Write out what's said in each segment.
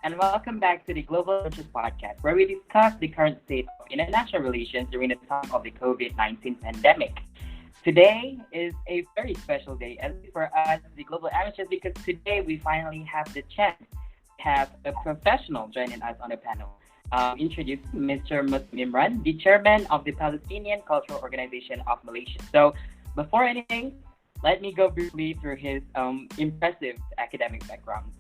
and welcome back to the Global Conscious Podcast, where we discuss the current state of international relations during the time of the COVID-19 pandemic. Today is a very special day, at least for us, the global amateurs, because today we finally have the chance to have a professional joining us on the panel. Introduce Mr. Muslim Imran, the chairman of the Palestinian Cultural Organization of Malaysia. So, before anything, let me go briefly through his impressive academic background.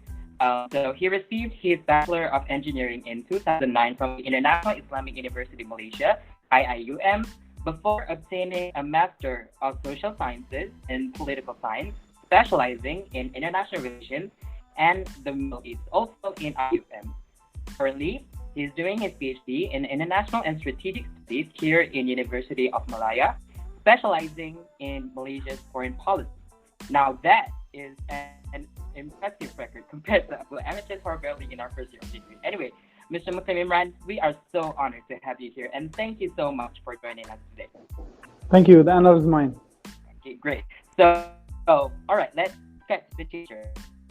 So he received his Bachelor of Engineering in 2009 from the International Islamic University Malaysia, IIUM, before obtaining a Master of Social Sciences in Political Science, specializing in International Relations and the Middle East, also in IIUM. Currently, he's doing his PhD in International and Strategic Studies here in University of Malaya, specializing in Malaysia's foreign policy. Now that is an impressive record compared to amateurs who are barely in our first year of degree. Anyway, Mr. Muslim Imran, we are so honored to have you here, and thank you so much for joining us today. Thank you. The honor is mine. Okay, great. So all right, let's get the teacher.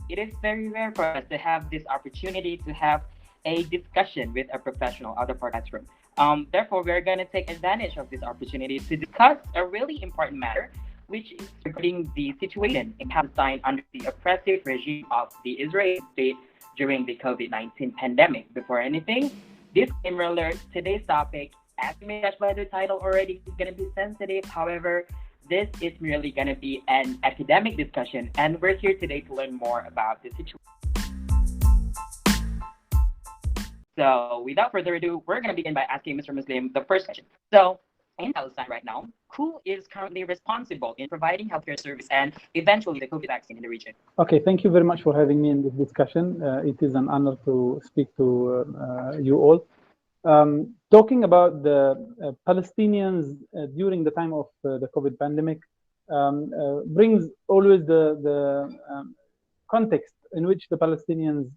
It is very rare for us to have this opportunity to have a discussion with a professional out of our classroom. Therefore, we're going to take advantage of this opportunity to discuss a really important matter, which is regarding the situation in Palestine under the oppressive regime of the Israeli state during the COVID-19 pandemic. Before anything, disclaimer alert, today's topic, as you may judge by the title already, is going to be sensitive. However, this is merely going to be an academic discussion, and we're here today to learn more about the situation. So without further ado, we're going to begin by asking Mr. Muslim the first question. So in Palestine right now, who is currently responsible in providing healthcare service and eventually the COVID vaccine in the region? Okay, thank you very much for having me in this discussion. It is an honor to speak to you all. Talking about the Palestinians during the time of the COVID pandemic brings always the context in which the Palestinians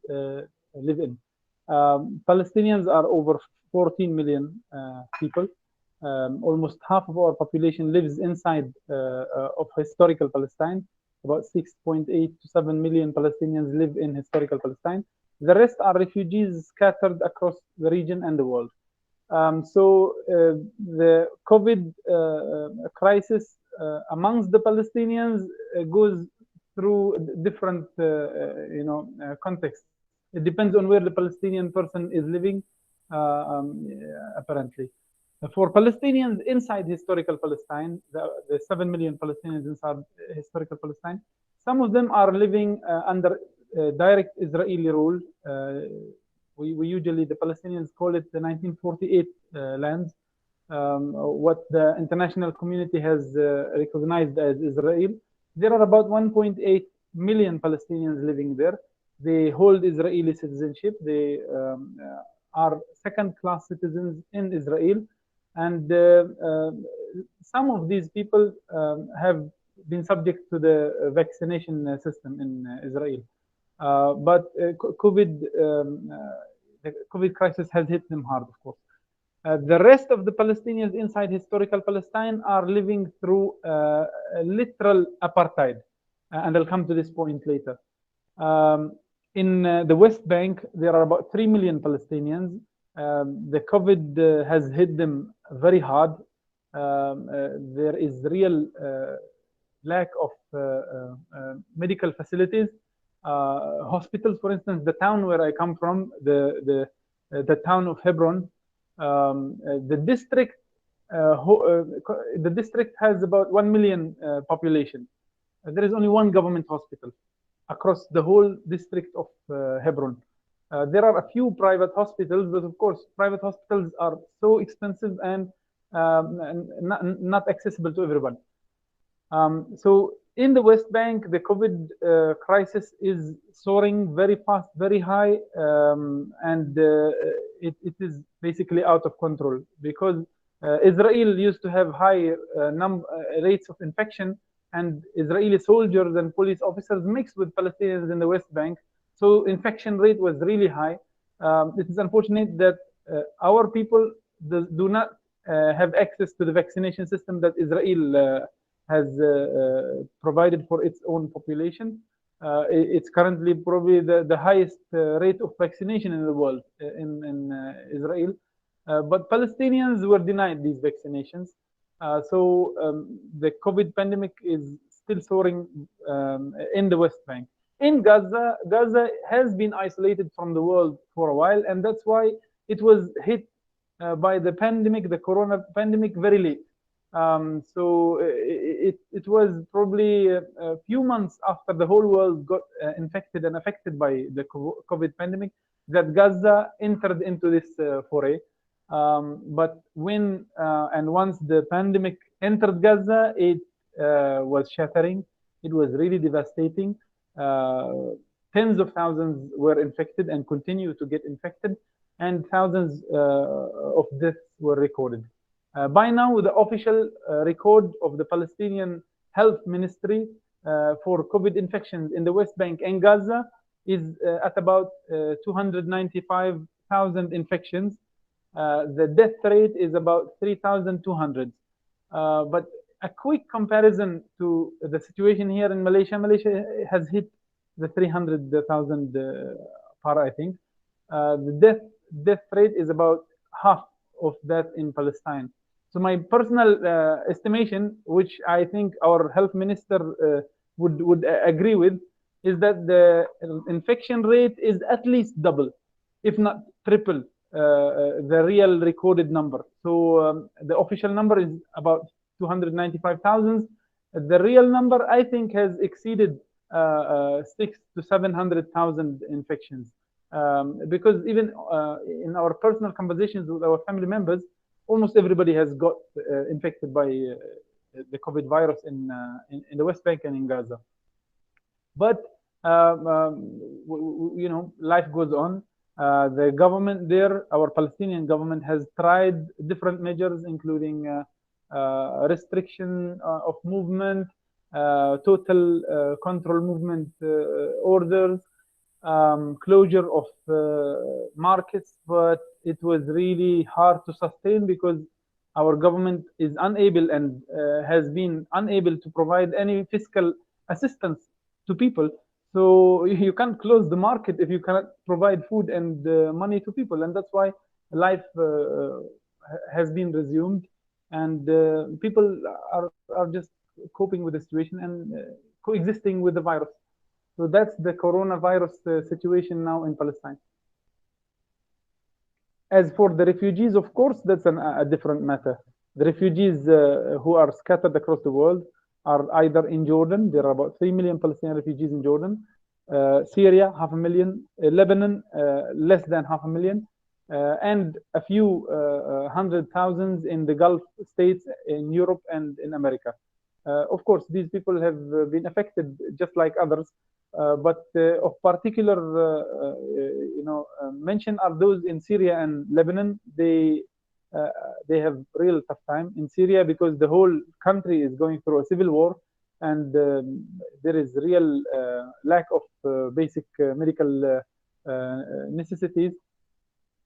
live in. Palestinians are over 14 million people. Almost half of our population lives inside of historical Palestine. About 6.8 to 7 million Palestinians live in historical Palestine. The rest are refugees scattered across the region and the world. So the COVID crisis amongst the Palestinians goes through different contexts. It depends on where the Palestinian person is living, apparently. For Palestinians inside historical Palestine, the 7 million Palestinians inside historical Palestine, some of them are living under direct Israeli rule. We usually, the Palestinians call it the 1948 lands, what the international community has recognized as Israel. There are about 1.8 million Palestinians living there. They hold Israeli citizenship. They are second-class citizens in Israel. And some of these people have been subject to the vaccination system in Israel. But the COVID crisis has hit them hard, of course. The rest of the Palestinians inside historical Palestine are living through literal apartheid. And I'll come to this point later. In the West Bank, there are about 3 million Palestinians. The COVID has hit them very hard. There is real lack of medical facilities. Hospitals, for instance, the town where I come from, the town of Hebron, the district has about 1 million population. There is only one government hospital across the whole district of Hebron. There are a few private hospitals, but of course, private hospitals are so expensive and not accessible to everyone. So in the West Bank, the COVID crisis is soaring very fast, very high, and it is basically out of control because Israel used to have high rates of infection, and Israeli soldiers and police officers mixed with Palestinians in the West Bank. So infection rate was really high. It is unfortunate that our people do not have access to the vaccination system that Israel has provided for its own population. It's currently probably the highest rate of vaccination in the world in Israel. But Palestinians were denied these vaccinations. The COVID pandemic is still soaring in the West Bank. In Gaza, Gaza has been isolated from the world for a while, and that's why it was hit by the pandemic, the corona pandemic, very late. It was probably a few months after the whole world got infected and affected by the COVID pandemic that Gaza entered into this foray. But when and once the pandemic entered Gaza, it was shattering. It was really devastating. Tens of thousands were infected and continue to get infected, and thousands of deaths were recorded. By now, the official record of the Palestinian Health Ministry for COVID infections in the West Bank and Gaza is at about 295,000 infections. The death rate is about 3,200. But a quick comparison to the situation here in Malaysia, Malaysia has hit the 300,000 par, I think. The death rate is about half of that in Palestine. So my personal estimation, which I think our health minister would agree with, is that the infection rate is at least double, if not triple, the real recorded number. So the official number is about 295,000. The real number, I think, has exceeded 600,000 to 700,000 infections. Because even in our personal conversations with our family members, almost everybody has got infected by the COVID virus in the West Bank and in Gaza. But you know, life goes on. The government there, our Palestinian government, has tried different measures, including restriction of movement, total control movement orders, closure of markets, but it was really hard to sustain because our government is unable and has been unable to provide any fiscal assistance to people. So you can't close the market if you cannot provide food and money to people, and that's why life has been resumed, and people are just coping with the situation and coexisting with the virus. So that's the coronavirus situation now in Palestine. As for the refugees, of course, that's a different matter. The refugees who are scattered across the world are either in Jordan. There are about 3 million Palestinian refugees in Jordan. Syria, 500,000. Lebanon, less than 500,000. And a few 100,000 in the Gulf states, in Europe and in America. Of course, these people have been affected just like others. But of particular mention are those in Syria and Lebanon. They have real tough time in Syria because the whole country is going through a civil war, and there is real lack of basic medical necessities.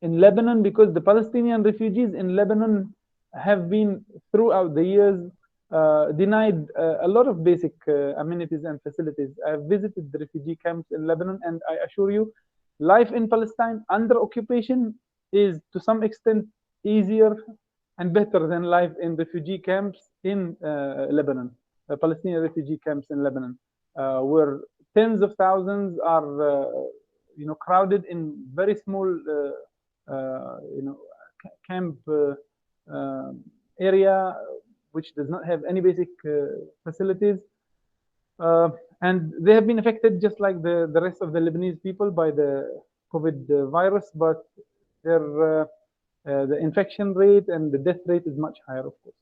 In Lebanon, because the Palestinian refugees in Lebanon have been throughout the years denied a lot of basic amenities and facilities. I have visited the refugee camps in Lebanon, and I assure you, life in Palestine under occupation is to some extent easier and better than life in refugee camps in Lebanon, Palestinian refugee camps in Lebanon, where tens of thousands are crowded in very small camp area, which does not have any basic facilities. And they have been affected just like the rest of the Lebanese people by the COVID virus, but the infection rate and the death rate is much higher, of course.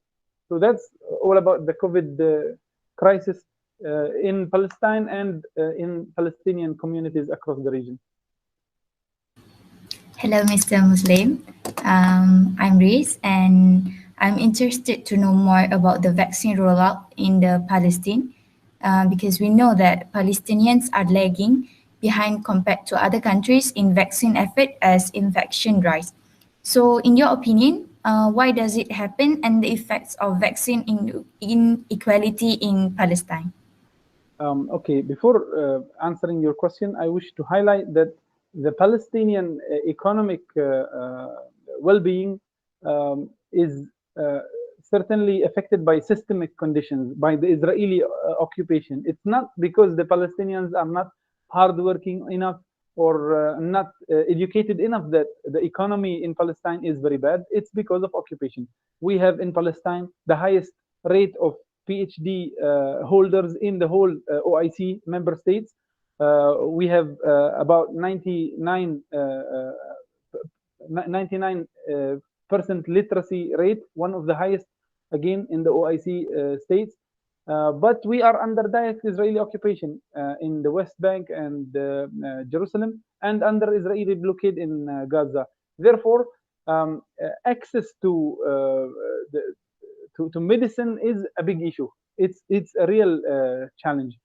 So that's all about the COVID crisis in Palestine and in Palestinian communities across the region. Hello, Mr. Muslim. I'm Riz, and I'm interested to know more about the vaccine rollout in the Palestine because we know that Palestinians are lagging behind compared to other countries in vaccine effort as infection rise. So in your opinion, why does it happen and the effects of vaccine inequality in Palestine? Okay, before answering your question, I wish to highlight that the Palestinian economic well-being is certainly affected by systemic conditions, by the Israeli occupation. It's not because the Palestinians are not hardworking enough or not educated enough that the economy in Palestine is very bad. It's because of occupation. We have in Palestine the highest rate of PhD holders in the whole OIC member states. We have about 99% literacy rate, one of the highest again in the OIC states. But we are under direct Israeli occupation in the West Bank and Jerusalem, and under Israeli blockade in Gaza. Therefore, access to medicine is a big issue. It's a real challenge.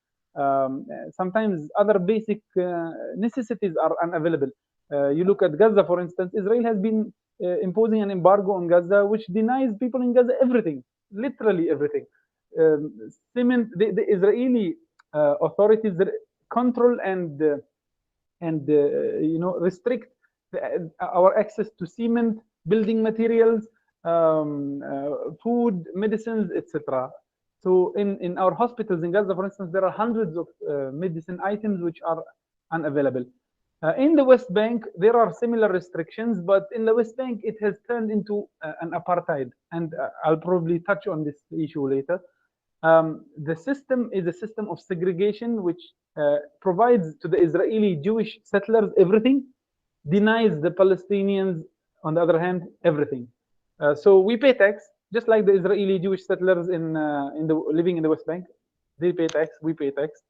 Sometimes other basic necessities are unavailable. You look at Gaza, for instance. Israel has been imposing an embargo on Gaza, which denies people in Gaza everything, literally everything. Cement. The Israeli authorities control and restrict our access to cement, building materials, food, medicines, etc. So in our hospitals in Gaza, for instance, there are hundreds of medicine items which are unavailable. In the West Bank, there are similar restrictions, but in the West Bank, it has turned into an apartheid, and I'll probably touch on this issue later. The system is a system of segregation, which provides to the Israeli Jewish settlers everything, denies the Palestinians, on the other hand, everything. So we pay tax, just like the Israeli Jewish settlers living in the West Bank. They pay tax, we pay tax.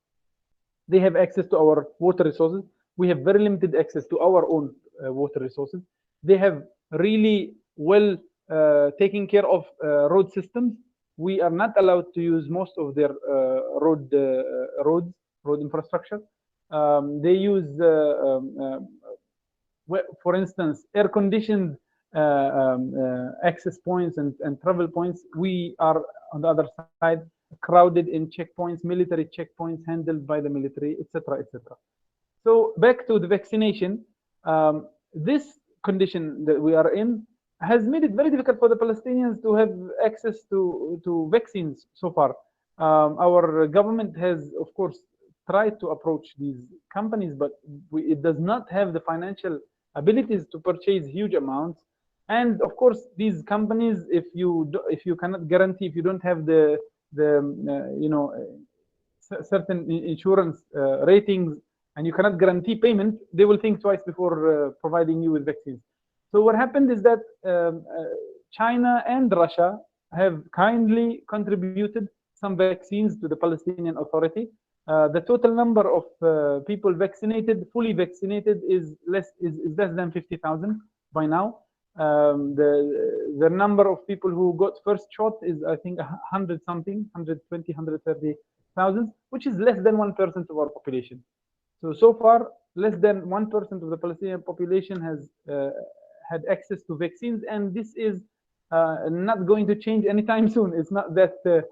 They have access to our water resources. We have very limited access to our own water resources. They have really well taken care of road systems. We are not allowed to use most of their road infrastructure. They use, for instance, air-conditioned access points and travel points. We are, on the other side, crowded in checkpoints, military checkpoints handled by the military, etc., etc. So back to the vaccination, this condition that we are in has made it very difficult for the Palestinians to have access to vaccines so far. Our government has, of course, tried to approach these companies, but it does not have the financial abilities to purchase huge amounts. And of course, these companies, if you cannot guarantee, if you don't have the certain insurance ratings, and you cannot guarantee payment, they will think twice before providing you with vaccines. So what happened is that China and Russia have kindly contributed some vaccines to the Palestinian Authority. The total number of people vaccinated, fully vaccinated, is less than 50,000 by now. The number of people who got first shot is, I think, 100 something, 120, 130,000, which is less than 1% of our population. So far, less than 1% of the Palestinian population has had access to vaccines, and this is not going to change anytime soon. It's not that the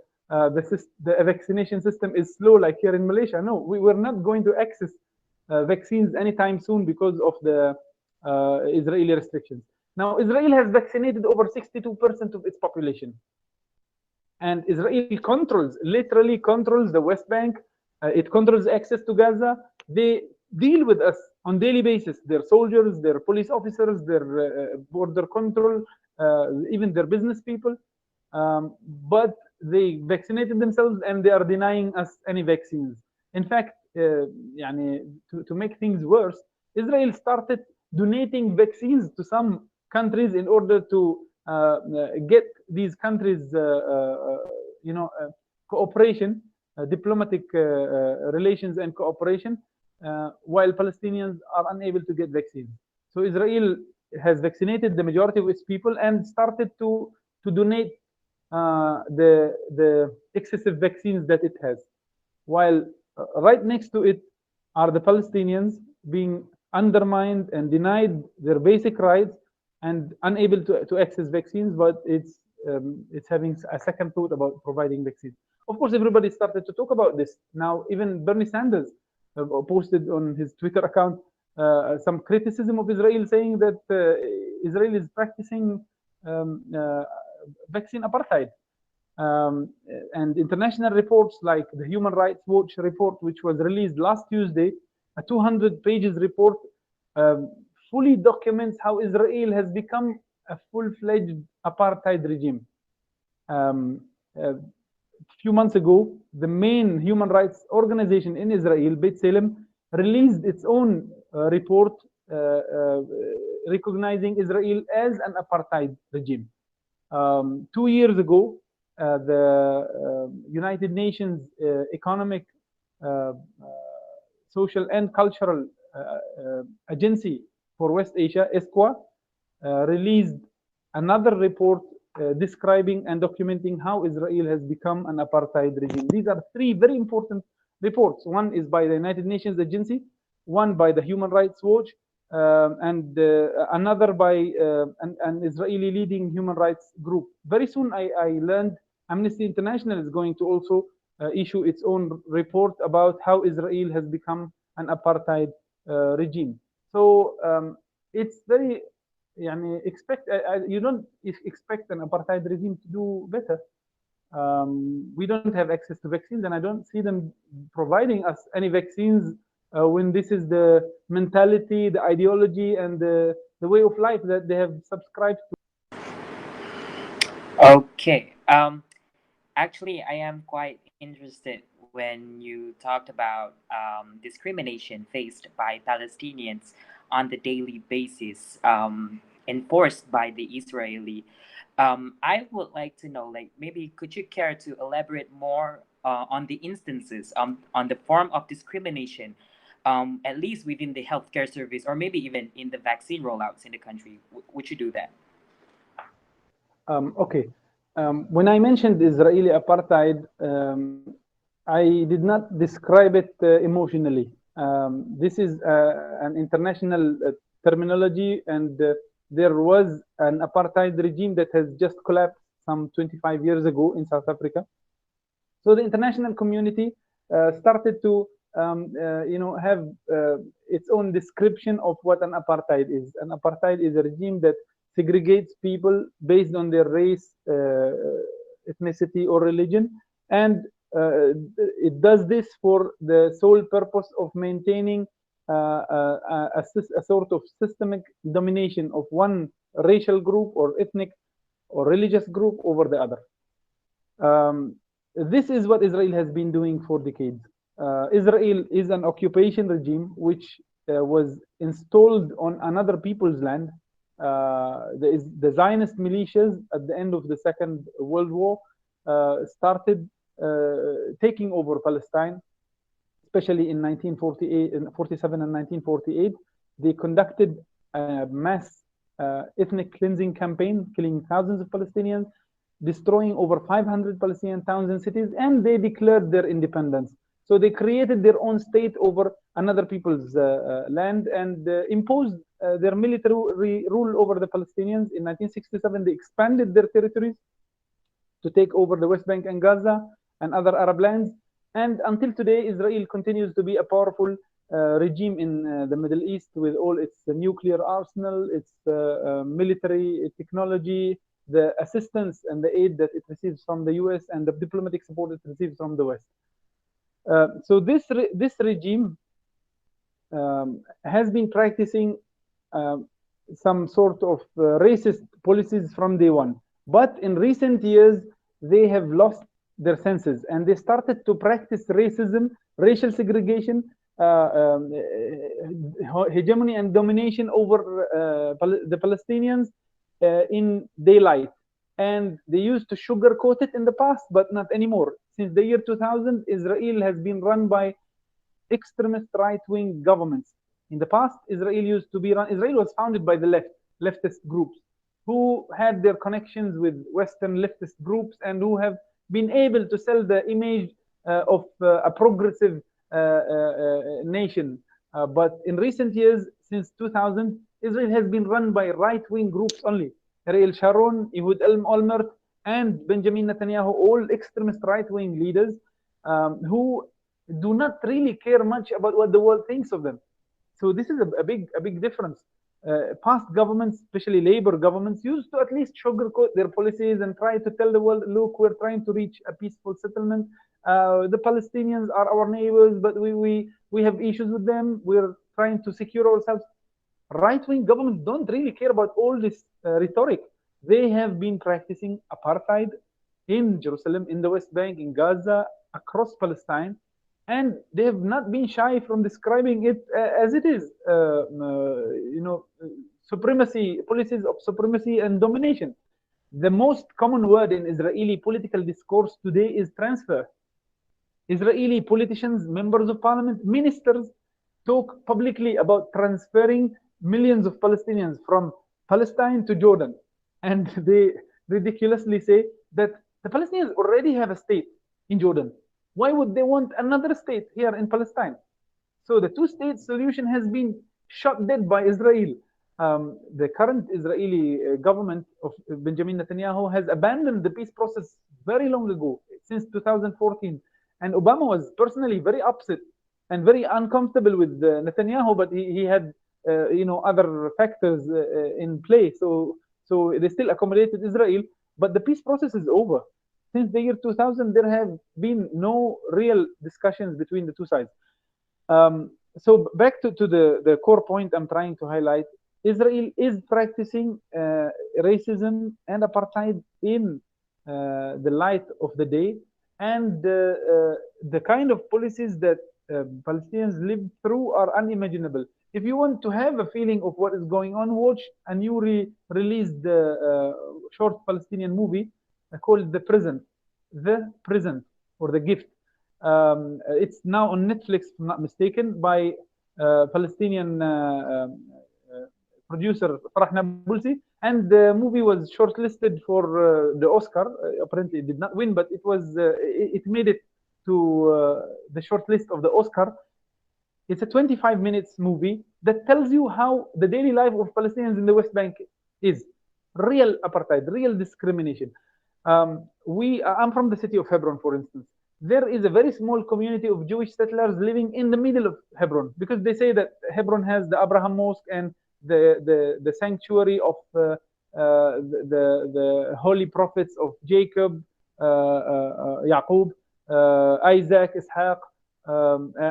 vaccination system is slow like here in Malaysia. No, we were not going to access vaccines anytime soon because of the Israeli restrictions. Now, Israel has vaccinated over 62% of its population, and Israel literally controls the West Bank. It controls access to Gaza. They deal with us on daily basis. Their soldiers, their police officers, their border control, even their business people. But they vaccinated themselves, and they are denying us any vaccines. In fact, to make things worse, Israel started donating vaccines to some countries in order to get these countries, cooperation, diplomatic relations and cooperation, while Palestinians are unable to get vaccines. So Israel has vaccinated the majority of its people and started to donate the excessive vaccines that it has, while right next to it are the Palestinians being undermined and denied their basic rights and unable to access vaccines, but it's having a second thought about providing vaccines. Of course, everybody started to talk about this. Now, even Bernie Sanders posted on his Twitter account some criticism of Israel, saying that Israel is practicing vaccine apartheid. And international reports like the Human Rights Watch report, which was released last Tuesday, a 200 pages report, fully documents how Israel has become a full-fledged apartheid regime. A few months ago, the main human rights organization in Israel, Beit Salem, released its own report recognizing Israel as an apartheid regime. 2 years ago, the United Nations Economic, Social and Cultural Agency for West Asia, ESCWA, released another report describing and documenting how Israel has become an apartheid regime. These are three very important reports. One is by the United Nations Agency, one by the Human Rights Watch, and another by an Israeli leading human rights group. Very soon I learned Amnesty International is going to also issue its own report about how Israel has become an apartheid regime. So it's very, you don't expect an apartheid regime to do better. We don't have access to vaccines, and I don't see them providing us any vaccines when this is the mentality, the ideology, and the way of life that they have subscribed to. Okay. Actually, I am quite interested when you talked about discrimination faced by Palestinians on the daily basis, enforced by the Israeli. I would like to know, like, maybe could you care to elaborate more on the instances, on the form of discrimination, at least within the healthcare service, or maybe even in the vaccine rollouts in the country? Would you do that? Okay. When I mentioned Israeli apartheid, I did not describe it emotionally. This is an international terminology, and there was an apartheid regime that has just collapsed some 25 years ago in South Africa. So the international community started to have its own description of what an apartheid is. An apartheid is a regime that segregates people based on their race, ethnicity, or religion, and it does this for the sole purpose of maintaining a sort of systemic domination of one racial group or ethnic or religious group over the other. This is what Israel has been doing for decades. Israel is an occupation regime which was installed on another people's land. The Zionist militias at the end of the Second World War started taking over Palestine, especially in 1947 and 1948. They conducted a mass ethnic cleansing campaign, killing thousands of Palestinians, destroying over 500 Palestinian towns and cities, and they declared their independence. So they created their own state over another people's land and imposed their military rule over the Palestinians. In 1967, they expanded their territories to take over the West Bank and Gaza and other Arab lands. And until today, Israel continues to be a powerful regime in the Middle East with all its nuclear arsenal, its military technology, the assistance and the aid that it receives from the US, and the diplomatic support it receives from the West. So this regime has been practicing some sort of racist policies from day one. But in recent years, they have lost their senses, and they started to practice racism, racial segregation, hegemony and domination over the Palestinians in daylight. And they used to sugarcoat it in the past, but not anymore. Since the year 2000, Israel has been run by extremist right-wing governments. In the past, Israel was founded by the leftist groups who had their connections with Western leftist groups and who have been able to sell the image of a progressive nation. But in recent years, since 2000, Israel has been run by right-wing groups only. Ariel Sharon, Ehud Olmert, and Benjamin Netanyahu, all extremist right-wing leaders who do not really care much about what the world thinks of them. So this is a big difference. Past governments, especially labor governments, used to at least sugarcoat their policies and try to tell the world, look, we're trying to reach a peaceful settlement. The Palestinians are our neighbors, but we have issues with them. We're trying to secure ourselves. Right-wing governments don't really care about all this rhetoric. They have been practicing apartheid in Jerusalem, in the West Bank, in Gaza, across Palestine, and they have not been shy from describing it as it is. Supremacy, policies of supremacy and domination. The most common word in Israeli political discourse today is transfer. Israeli politicians, members of parliament, ministers talk publicly about transferring millions of Palestinians from Palestine to Jordan. And they ridiculously say that the Palestinians already have a state in Jordan. Why would they want another state here in Palestine? So the two-state solution has been shot dead by Israel. The current Israeli government of Benjamin Netanyahu has abandoned the peace process very long ago, since 2014. And Obama was personally very upset and very uncomfortable with Netanyahu, but he had other factors in play. So they still accommodated Israel, but the peace process is over. Since the year 2000, there have been no real discussions between the two sides. So back to the core point I'm trying to highlight, Israel is practicing racism and apartheid in the light of the day, and the kind of policies that Palestinians live through are unimaginable. If you want to have a feeling of what is going on, watch a newly released short Palestinian movie called The Present, or The Gift. It's now on Netflix, if I'm not mistaken, by Palestinian producer Farah Nabulsi, and the movie was shortlisted for the Oscar. Apparently, it did not win, but it made it to the shortlist of the Oscar. It's a 25 minutes movie that tells you how the daily life of Palestinians in the West Bank is. Real apartheid, real discrimination. I'm from the city of Hebron, for instance. There is a very small community of Jewish settlers living in the middle of Hebron, because they say that Hebron has the Abraham Mosque and the sanctuary of the holy prophets of Jacob, Yaqub, Isaac, Ishaq,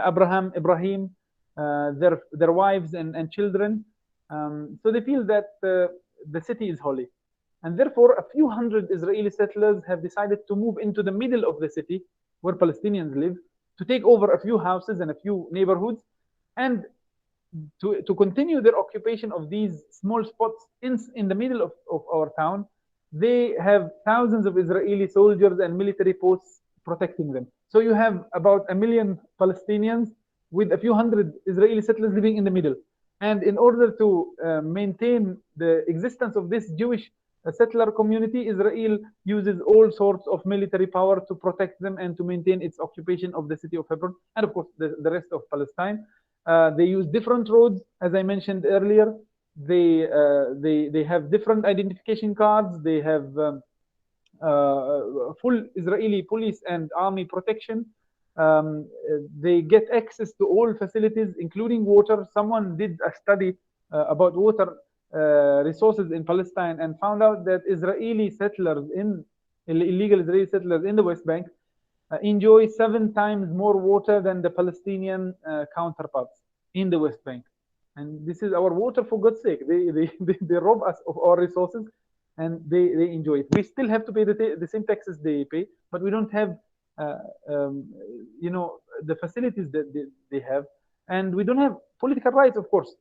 Abraham, Ibrahim, their wives and children. So they feel that the city is holy. And therefore, a few hundred Israeli settlers have decided to move into the middle of the city where Palestinians live, to take over a few houses and a few neighborhoods, and to continue their occupation of these small spots in the middle of our town. They have thousands of Israeli soldiers and military posts protecting them. So you have about 1 million Palestinians with a few hundred Israeli settlers living in the middle. And in order to maintain the existence of this Jewish settler community, Israel uses all sorts of military power to protect them and to maintain its occupation of the city of Hebron, and of course the rest of Palestine. They use different roads, as I mentioned earlier. They have different identification cards. They have full Israeli police and army protection. They get access to all facilities, including water. Someone did a study about water resources in Palestine and found out that Israeli settlers, illegal Israeli settlers in the West Bank, enjoy 7 times more water than the Palestinian counterparts in the West Bank. And this is our water, for God's sake. They rob us of our resources, and they enjoy it. We still have to pay the same taxes they pay, but we don't have the facilities that they have, and we don't have political rights, of course,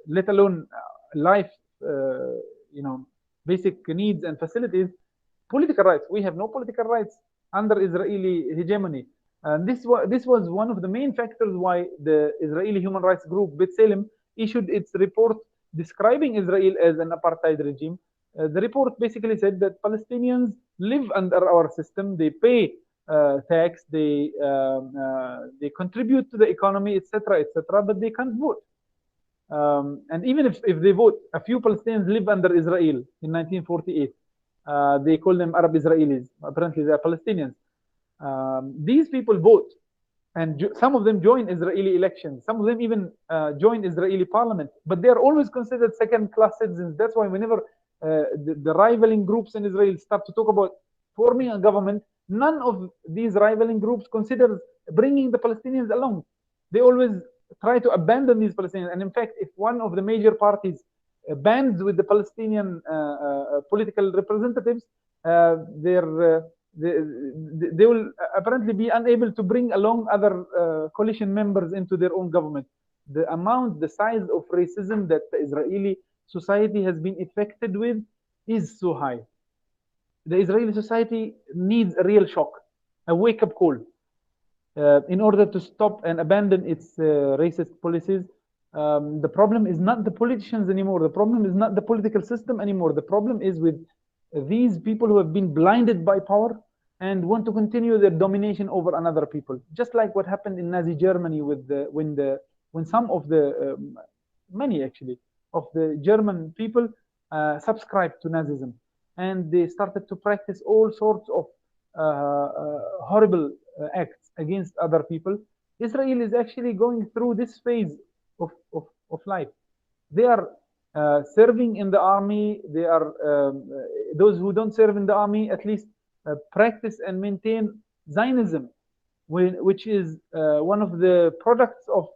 let alone life, basic needs and facilities. Political rights, we have no political rights under Israeli hegemony. This was one of the main factors why the Israeli human rights group B'Tselem issued its report describing Israel as an apartheid regime. The report basically said that Palestinians live under our system, they pay tax, they contribute to the economy, etc., but they can't vote. And even if they vote, a few Palestinians live under Israel in 1948. They call them Arab Israelis. Apparently, they are Palestinians. These people vote, and some of them join Israeli elections. Some of them even join Israeli parliament, but they are always considered second-class citizens. That's why whenever the rivaling groups in Israel start to talk about forming a government, none of these rivaling groups consider bringing the Palestinians along. They always try to abandon these Palestinians. And in fact, if one of the major parties bands with the Palestinian political representatives, they will apparently be unable to bring along other coalition members into their own government. The size of racism that the Israeli society has been affected with is so high. The Israeli society needs a real shock, a wake-up call, in order to stop and abandon its racist policies. The problem is not the politicians anymore. The problem is not the political system anymore. The problem is with these people who have been blinded by power and want to continue their domination over another people. Just like what happened in Nazi Germany with when some of the many actually of the German people subscribed to Nazism, and they started to practice all sorts of horrible acts against other people. Israel is actually going through this phase of life. They are serving in the army. They are those who don't serve in the army at least practice and maintain Zionism, which is one of the products of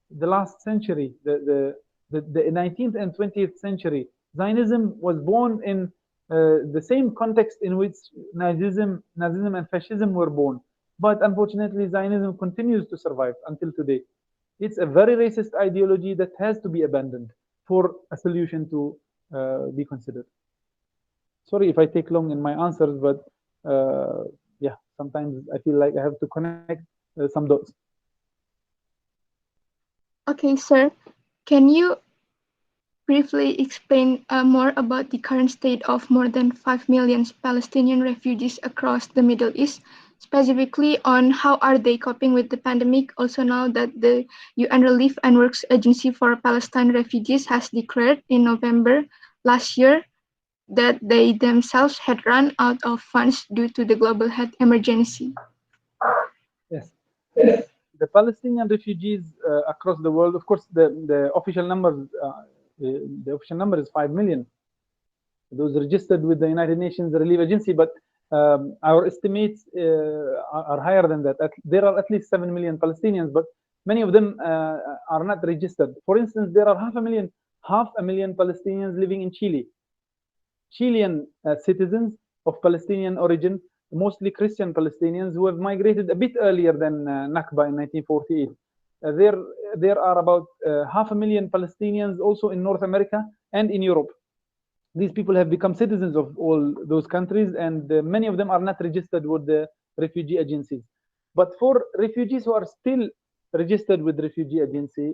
the last century, the 19th and 20th century. Zionism was born in the same context in which Nazism and fascism were born. But unfortunately, Zionism continues to survive until today. It's a very racist ideology that has to be abandoned for a solution to be considered. Sorry if I take long in my answers, but yeah, sometimes I feel like I have to connect some dots. Okay, sir. Can you briefly explain more about the current state of more than 5 million Palestinian refugees across the Middle East, specifically on how are they coping with the pandemic? Also now that the UN Relief and Works Agency for Palestine Refugees has declared in November last year that they themselves had run out of funds due to the global health emergency. Yes. The Palestinian refugees across the world, of course, the official numbers, the official number is 5 million. Those registered with the United Nations Relief Agency, but our estimates are higher than that. There are at least 7 million Palestinians, but many of them are not registered. For instance, there are half a million Palestinians living in Chile. Chilean citizens of Palestinian origin, mostly Christian Palestinians who have migrated a bit earlier than Nakba in 1948. There are about 500,000 Palestinians also in North America and in Europe. These people have become citizens of all those countries, and many of them are not registered with the refugee agencies. But for refugees who are still registered with the refugee agency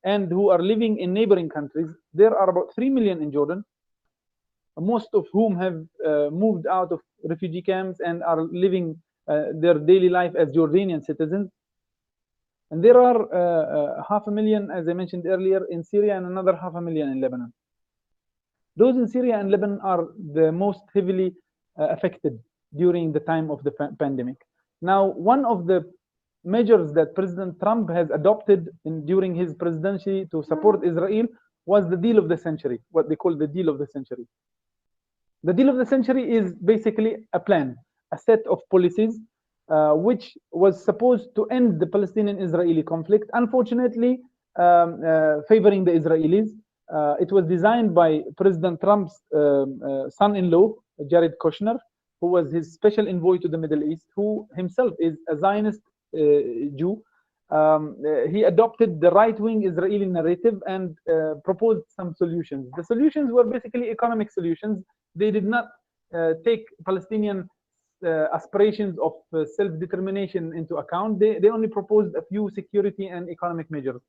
and who are living in neighboring countries, there are about 3 million in Jordan, most of whom have moved out of refugee camps and are living their daily life as Jordanian citizens. And there are 500,000, as I mentioned earlier, in Syria and another 500,000 in Lebanon. Those in Syria and Lebanon are the most heavily affected during the time of the pandemic. Now, one of the measures that President Trump has adopted during his presidency to support Israel was the deal of the century, what they call the deal of the century. The deal of the century is basically a plan, a set of policies which was supposed to end the Palestinian-Israeli conflict, unfortunately favoring the Israelis. It was designed by President Trump's son-in-law, Jared Kushner, who was his special envoy to the Middle East, who himself is a Zionist Jew. He adopted the right-wing Israeli narrative and proposed some solutions. The solutions were basically economic solutions. They did not take Palestinian aspirations of self-determination into account. They only proposed a few security and economic measures.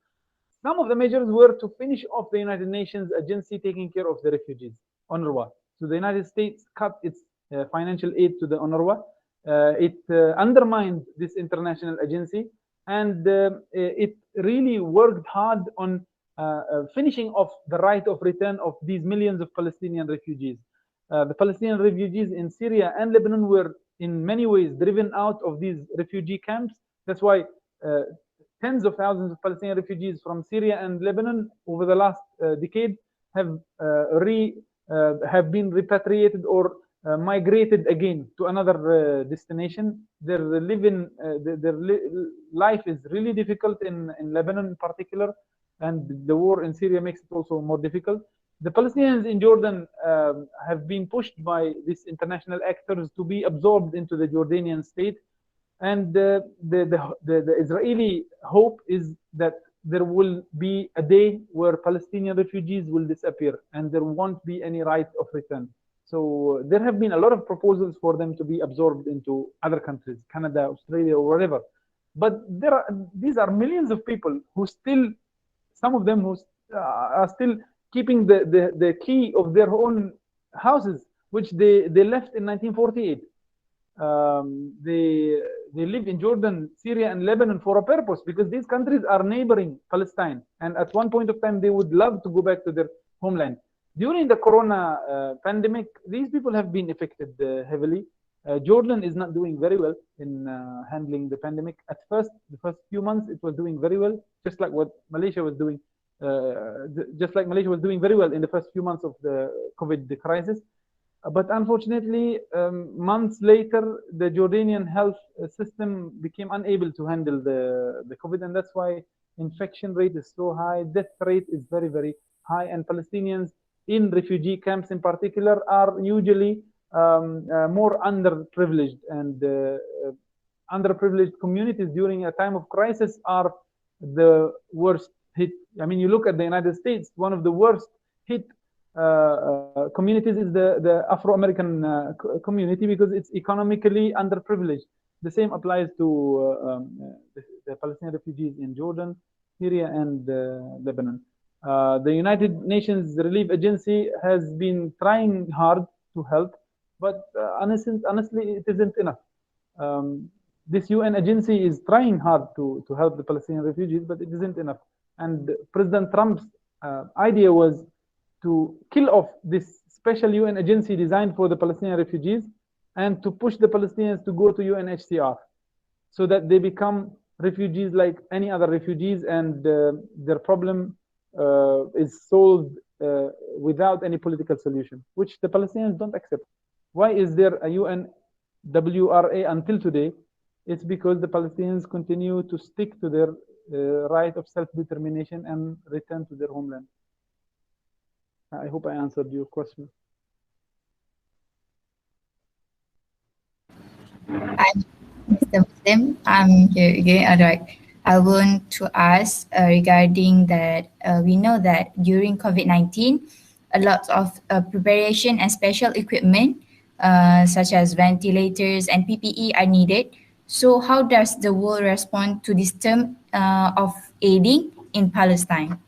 Some of the measures were to finish off the United Nations agency taking care of the refugees, UNRWA. So the United States cut its financial aid to the UNRWA. It undermined this international agency, and it really worked hard on finishing off the right of return of these millions of Palestinian refugees. The Palestinian refugees in Syria and Lebanon were in many ways driven out of these refugee camps. That's why tens of thousands of Palestinian refugees from Syria and Lebanon over the last decade have been repatriated or migrated again to another destination. Their life is really difficult in Lebanon in particular, and the war in Syria makes it also more difficult. The Palestinians in Jordan have been pushed by these international actors to be absorbed into the Jordanian state, and the Israeli hope is that there will be a day where Palestinian refugees will disappear and there won't be any right of return. So there have been a lot of proposals for them to be absorbed into other countries, Canada, Australia, or whatever. But these are millions of people who still, some of them who are still keeping the key of their own houses, which they left in 1948. They live in Jordan, Syria, and Lebanon for a purpose, because these countries are neighboring Palestine. And at one point of time, they would love to go back to their homeland. During the corona pandemic, these people have been affected heavily. Jordan is not doing very well in handling the pandemic. At first, the first few months, it was doing very well, just like what Malaysia was doing. Just like Malaysia was doing very well in the first few months of the COVID crisis. But unfortunately, months later, the Jordanian health system became unable to handle the COVID, and that's why infection rate is so high, death rate is very, very high, and Palestinians in refugee camps in particular are usually more underprivileged, and underprivileged communities during a time of crisis are the worst hit. I mean, you look at the United States, one of the worst hit communities is the Afro-American community, because it's economically underprivileged. The same applies to the Palestinian refugees in Jordan, Syria, and Lebanon. The United Nations Relief Agency has been trying hard to help, but honestly, it isn't enough. This UN agency is trying hard to help the Palestinian refugees, but it isn't enough. And President Trump's idea was to kill off this special UN agency designed for the Palestinian refugees and to push the Palestinians to go to UNHCR so that they become refugees like any other refugees, and their problem is solved without any political solution, which the Palestinians don't accept. Why is there a UNWRA until today? It's because the Palestinians continue to stick to their right of self-determination and return to their homeland. I hope I answered your question. I'm Mr. Muslim. I'm here again. All right. I want to ask regarding that we know that during COVID-19, a lot of preparation and special equipment such as ventilators and PPE are needed. So how does the world respond to this term of aiding in Palestine?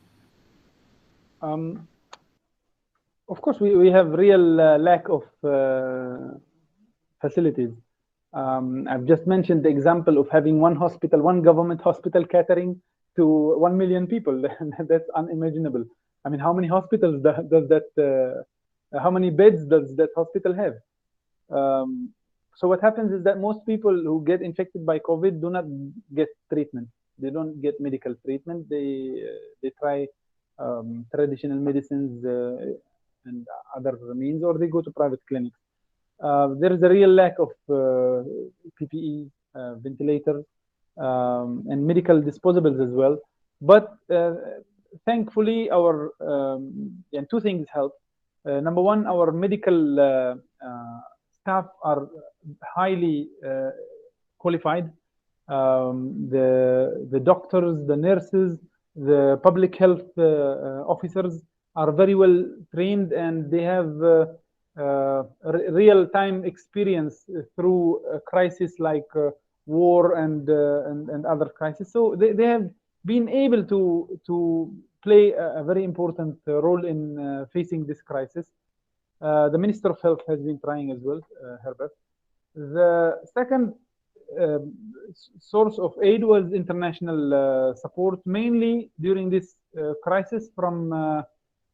Of course, we have real lack of facilities. I've just mentioned the example of having one hospital, one government hospital catering to 1 million people. That's unimaginable. I mean, how many hospitals does that, how many beds does that hospital have? So what happens is that most people who get infected by COVID do not get treatment. They don't get medical treatment. They try traditional medicines and other means, or they go to private clinics. There is a real lack of PPE, ventilators, and medical disposables as well. But thankfully, our and two things help. Number one, our medical staff are highly qualified. The doctors, the nurses, the public health officers are very well trained, and they have real-time experience through a crisis like war and other crises. So they have been able to play a very important role in facing this crisis. The Minister of Health has been trying as well, Herbert. The second source of aid was international support, mainly during this crisis from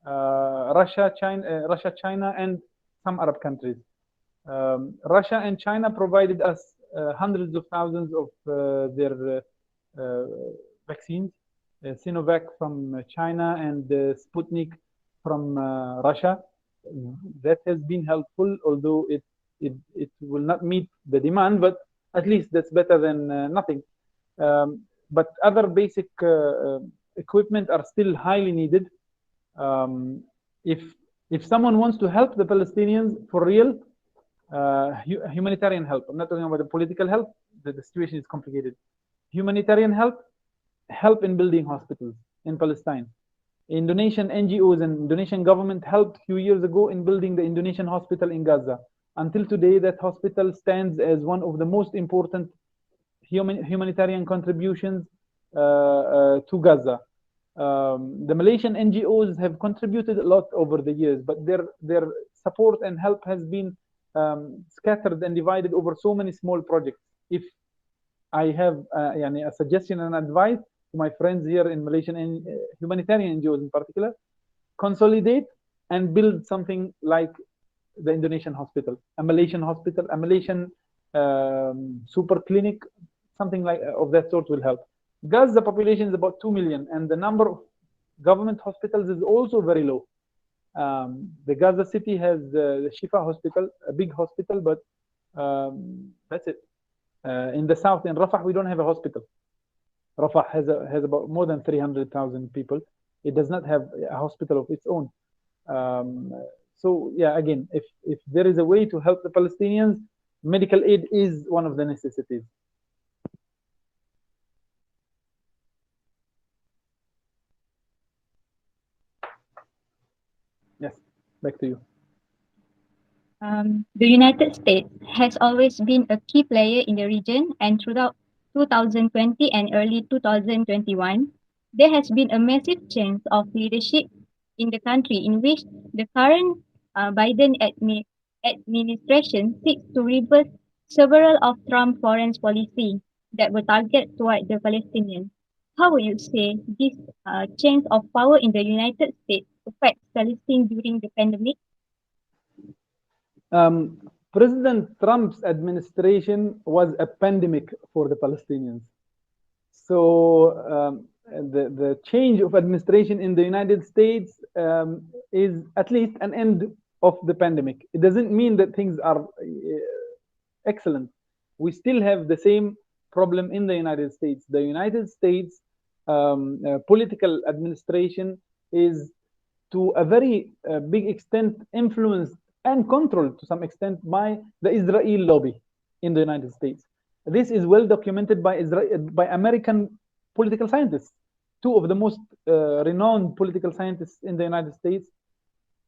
Russia, China, and some Arab countries. Russia and China provided us hundreds of thousands of their vaccines, Sinovac from China and Sputnik from Russia. That has been helpful, although it will not meet the demand, but at least that's better than nothing. But other basic equipment are still highly needed. If someone wants to help the Palestinians for real, humanitarian help. I'm not talking about the political help. The situation is complicated. Humanitarian help in building hospitals in Palestine. Indonesian NGOs and Indonesian government helped a few years ago in building the Indonesian hospital in Gaza. Until today, that hospital stands as one of the most important humanitarian contributions to Gaza. The Malaysian NGOs have contributed a lot over the years, but their support and help has been scattered and divided over so many small projects. If I have a suggestion and advice to my friends here in Malaysian and humanitarian NGOs in particular, consolidate and build something like the Indonesian hospital, a Malaysian hospital, a Malaysian super clinic, something like of that sort will help. Gaza population is about 2 million, and the number of government hospitals is also very low. The Gaza city has the Shifa hospital, a big hospital, but that's it. In the south, in Rafah, we don't have a hospital. Rafah has about more than 300,000 people. It does not have a hospital of its own. So yeah, again, if there is a way to help the Palestinians, medical aid is one of the necessities. Yes, back to you. The United States has always been a key player in the region, and throughout 2020 and early 2021, there has been a massive change of leadership in the country, in which the current Biden administration seeks to reverse several of Trump's foreign policy that were targeted toward the Palestinians. How would you say this change of power in the United States affects Palestine during the pandemic? President Trump's administration was a pandemic for the Palestinians. So the change of administration in the United States is at least an end of the pandemic. It doesn't mean that things are excellent. We still have the same problem in the United States. The United States political administration is to a very big extent influenced and controlled to some extent by the Israeli lobby in the United States. This is well documented by American political scientists. Two of the most renowned political scientists in the United States,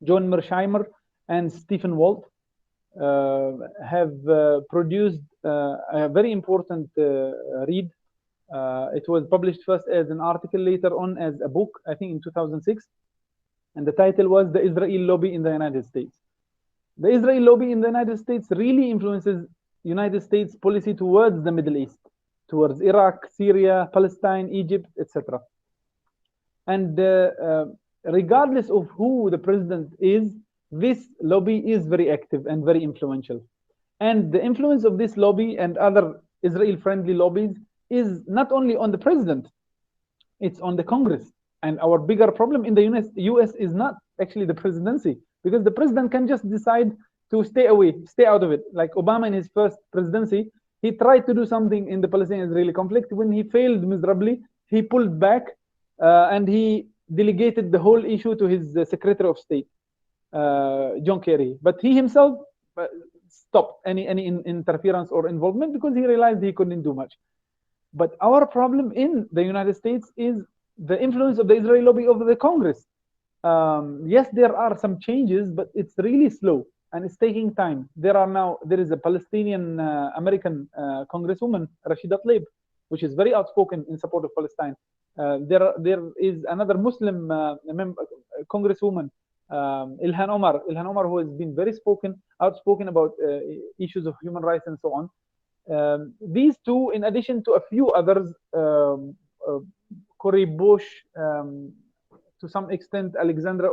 John Mearsheimer and Stephen Walt, have produced a very important read. It was published first as an article, later on as a book, I think in 2006. And the title was The Israeli Lobby in the United States. The Israeli lobby in the United States really influences United States policy towards the Middle East, towards Iraq, Syria, Palestine, Egypt, etc. And regardless of who the president is, this lobby is very active and very influential. And the influence of this lobby and other Israel-friendly lobbies is not only on the president, it's on the Congress. And our bigger problem in the US is not actually the presidency, because the president can just decide to stay away, stay out of it. Like Obama in his first presidency, he tried to do something in the Palestinian-Israeli conflict. When he failed miserably, he pulled back and he delegated the whole issue to his Secretary of State, John Kerry. But he himself stopped any interference or involvement because he realized he couldn't do much. But our problem in the United States is the influence of the Israeli lobby over the Congress. Yes, there are some changes, but it's really slow and it's taking time. There is a Palestinian American Congresswoman, Rashida Tlaib, which is very outspoken in support of Palestine. There is another Muslim Congresswoman, Ilhan Omar, who has been very outspoken about issues of human rights and so on. These two, in addition to a few others, Cory Bush, to some extent, Alexandra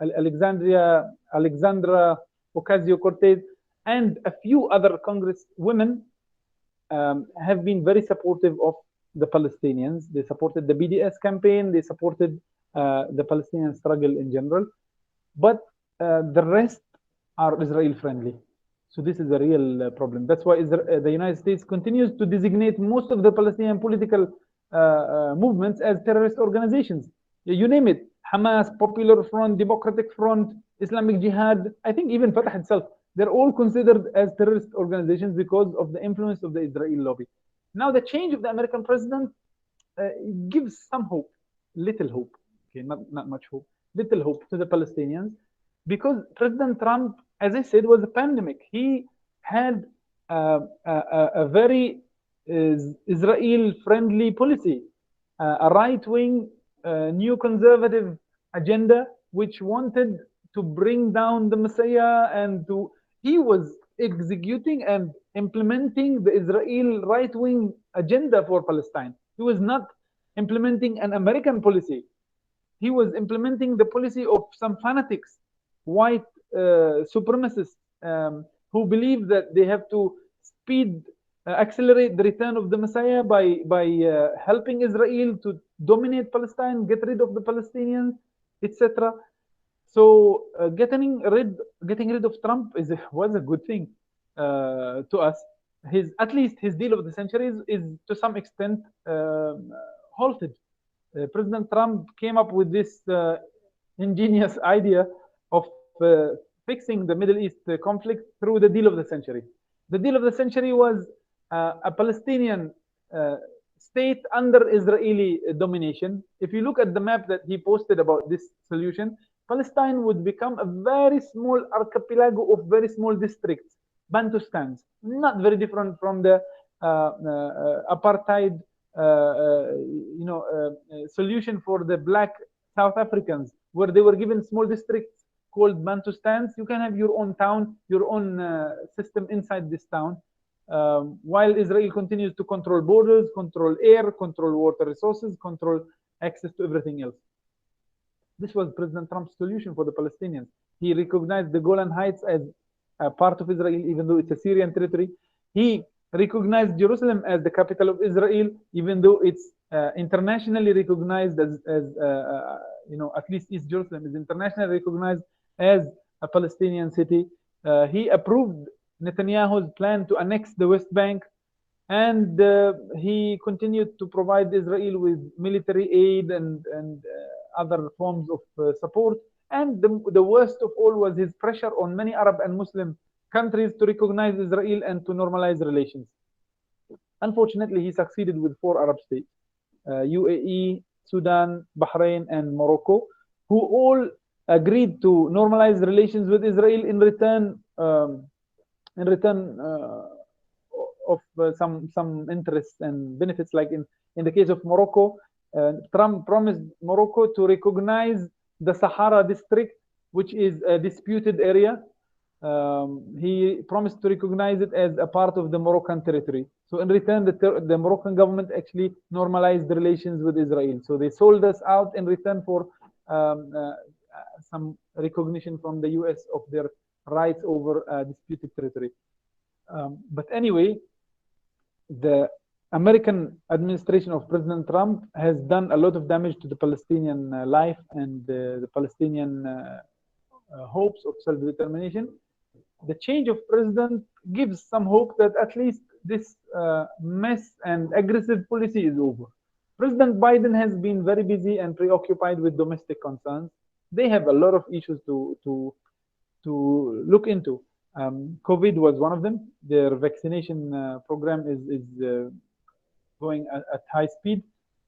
Alexandra Ocasio-Cortez, and a few other congresswomen have been very supportive of the Palestinians. They supported the BDS campaign. They supported the Palestinian struggle in general. But the rest are Israel friendly. So this is a real problem. That's why the United States continues to designate most of the Palestinian political movements as terrorist organizations. You name it: Hamas, Popular Front, Democratic Front, Islamic Jihad. I think even Fatah itself. They're all considered as terrorist organizations because of the influence of the Israeli lobby. Now, the change of the American president gives some hope, little hope, okay, not much hope, little hope to the Palestinians, because President Trump, as I said, was a pandemic. He had a very Israel-friendly policy, a right-wing, new conservative agenda, which wanted to bring down the Messiah, and he was executing and implementing the Israel right-wing agenda for Palestine. He was not implementing an American policy. He was implementing the policy of some fanatics, white supremacists, who believe that they have to accelerate the return of the Messiah by helping Israel to dominate Palestine, get rid of the Palestinians, etc. So getting rid of Trump was a good thing to us. At least his deal of the century is to some extent halted. President Trump came up with this ingenious idea of fixing the Middle East conflict through the deal of the century. The deal of the century was a Palestinian state under Israeli domination. If you look at the map that he posted about this solution, Palestine would become a very small archipelago of very small districts, Bantustans, not very different from the apartheid solution for the black South Africans, where they were given small districts called Bantustans. You can have your own town, your own system inside this town, while Israel continues to control borders, control air, control water resources, control access to everything else. This was President Trump's solution for the Palestinians. He recognized the Golan Heights as a part of Israel, even though it's a Syrian territory. He recognized Jerusalem as the capital of Israel, even though it's internationally recognized as at least East Jerusalem is internationally recognized as a Palestinian city. He approved Netanyahu's plan to annex the West Bank, and he continued to provide Israel with military aid and other forms of support. And the worst of all was his pressure on many Arab and Muslim countries to recognize Israel and to normalize relations. Unfortunately, he succeeded with 4 Arab states, UAE, Sudan, Bahrain, and Morocco, who all agreed to normalize relations with Israel in return of some interests and benefits. Like in the case of Morocco, Trump promised Morocco to recognize the Sahara district, which is a disputed area. He promised to recognize it as a part of the Moroccan territory. So in return, the Moroccan government actually normalized the relations with Israel. So they sold us out in return for some recognition from the US of their rights over disputed territory. But anyway, the American administration of President Trump has done a lot of damage to the Palestinian life and the Palestinian hopes of self-determination. The change of president gives some hope that at least this mess and aggressive policy is over. President Biden has been very busy and preoccupied with domestic concerns. They have a lot of issues to look into. COVID was one of them. Their vaccination program is going at high speed.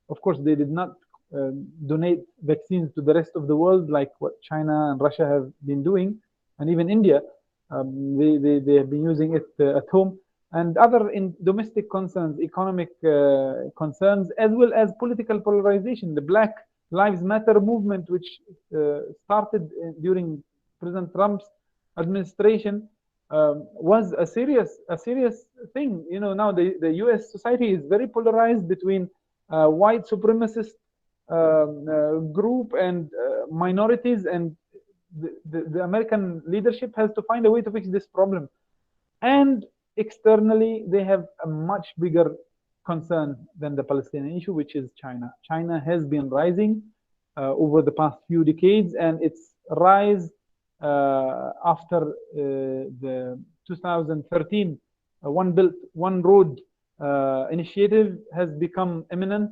Of course, they did not donate vaccines to the rest of the world like what China and Russia have been doing, and even India. They have been using it at home, and other domestic concerns, economic concerns, as well as political polarization. The Black Lives Matter movement, which started during President Trump's administration, was a serious thing. Now the U.S. society is very polarized between white supremacist group and minorities, and the American leadership has to find a way to fix this problem. And externally, they have a much bigger concern than the Palestinian issue, which is China. China has been rising over the past few decades, and its rise after the 2013 One Belt, One Road initiative has become imminent.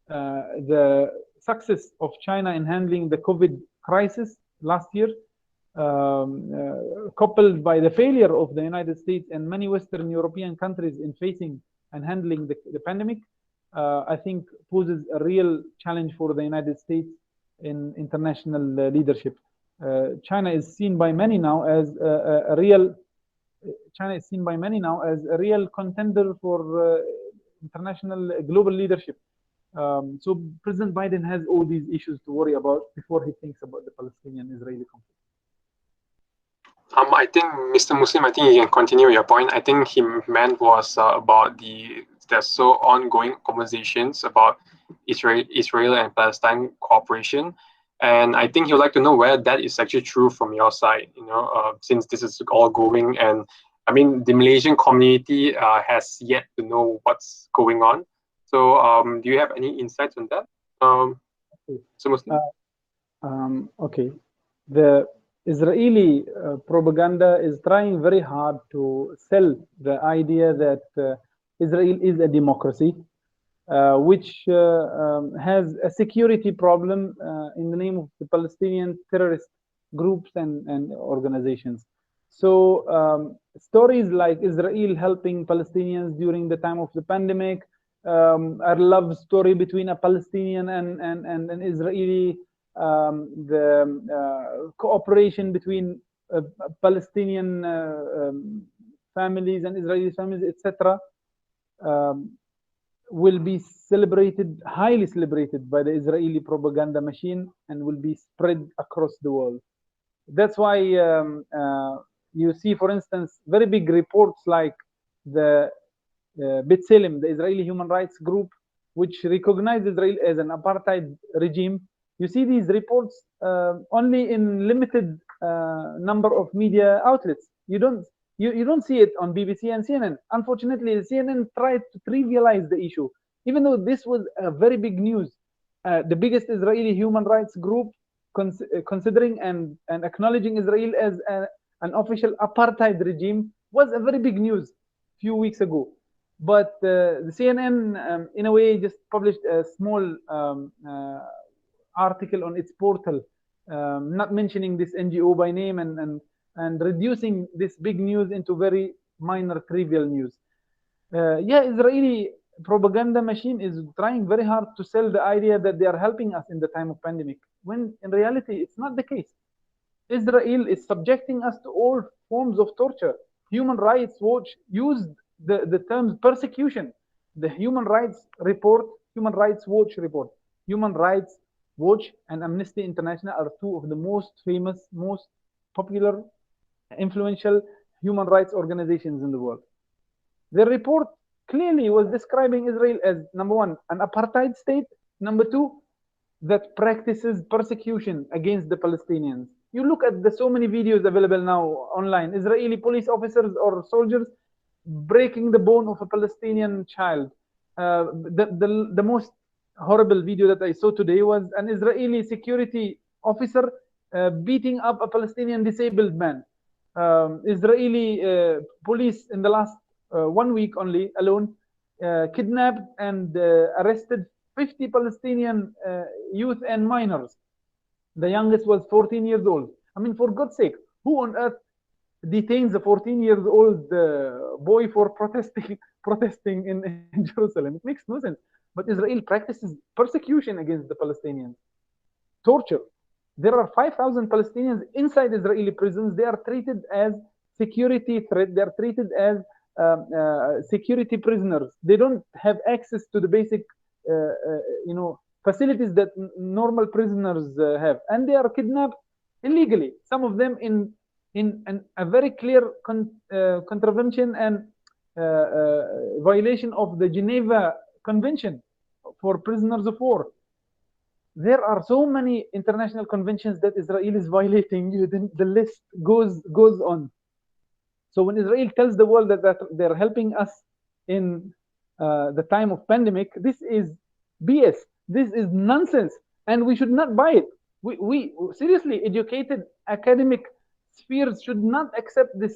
The success of China in handling the COVID crisis last year, coupled by the failure of the United States and many Western European countries in facing and handling the pandemic, I think poses a real challenge for the United States in international leadership. China is seen by many now as a real contender for international global leadership. So President Biden has all these issues to worry about before he thinks about the Palestinian-Israeli conflict. I think, Mr. Muslim, I think you can continue your point. I think he meant was about there's so ongoing conversations about Israel and Palestine cooperation. And I think you'd like to know whether that is actually true from your side, since this is all going. And I mean, the Malaysian community has yet to know what's going on. So do you have any insights on that? So Muslim? Okay. The Israeli propaganda is trying very hard to sell the idea that Israel is a democracy, which has a security problem in the name of the Palestinian terrorist groups and organizations. So stories like Israel helping Palestinians during the time of the pandemic, a love story between a Palestinian and an Israeli, the cooperation between Palestinian families and Israeli families, etc., will be celebrated, highly celebrated by the Israeli propaganda machine, and will be spread across the world. That's why you see, for instance, very big reports like the PCOM, the Israeli human rights group, which recognizes Israel as an apartheid regime. You see these reports only in limited number of media outlets. You don't see it on BBC and CNN. Unfortunately, CNN tried to trivialize the issue, even though this was a very big news. The biggest Israeli human rights group considering and acknowledging Israel as an official apartheid regime was a very big news a few weeks ago. But the CNN, in a way, just published a small article on its portal, not mentioning this NGO by name and reducing this big news into very minor, trivial news. Israeli propaganda machine is trying very hard to sell the idea that they are helping us in the time of pandemic, when in reality it's not the case. Israel is subjecting us to all forms of torture. Human Rights Watch used the terms persecution. The Human Rights Watch report. Human Rights Watch and Amnesty International are two of the most famous, most popular, influential human rights organizations in the world. The report clearly was describing Israel as, number one, an apartheid state, number two, that practices persecution against the Palestinians. You look at the so many videos available now online, Israeli police officers or soldiers breaking the bone of a Palestinian child. The most horrible video that I saw today was an Israeli security officer beating up a Palestinian disabled man. Israeli police in the last 1 week only alone kidnapped and arrested 50 Palestinian youth and minors. The youngest was 14 years old. I mean, for God's sake, who on earth detains a 14-year-old boy for protesting in Jerusalem? It makes no sense. But Israel practices persecution against the Palestinians, torture. There are 5,000 Palestinians inside Israeli prisons. They are treated as security threat. They are treated as security prisoners. They don't have access to the basic, facilities that normal prisoners have, and they are kidnapped illegally. Some of them in a very clear contravention and violation of the Geneva Convention for prisoners of war. there are so many international conventions that Israel is violating. The list goes on. So when Israel tells the world that they're helping us in the time of pandemic, this is BS. This is nonsense, and we should not buy it. We seriously, educated academic spheres should not accept this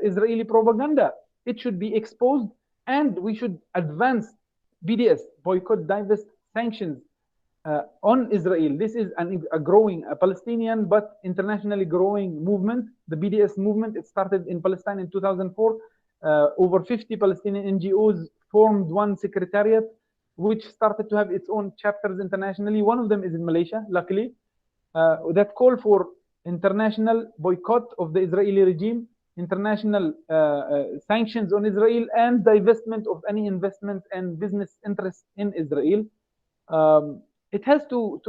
Israeli propaganda. It should be exposed, and we should advance BDS, boycott, divest, sanctions on Israel. This is a growing, a Palestinian but internationally growing movement. The BDS movement, it started in Palestine in 2004. Over 50 Palestinian NGOs formed one secretariat, which started to have its own chapters internationally. One of them is in Malaysia, luckily, that call for international boycott of the Israeli regime, international sanctions on Israel, and divestment of any investment and business interests in Israel. It has to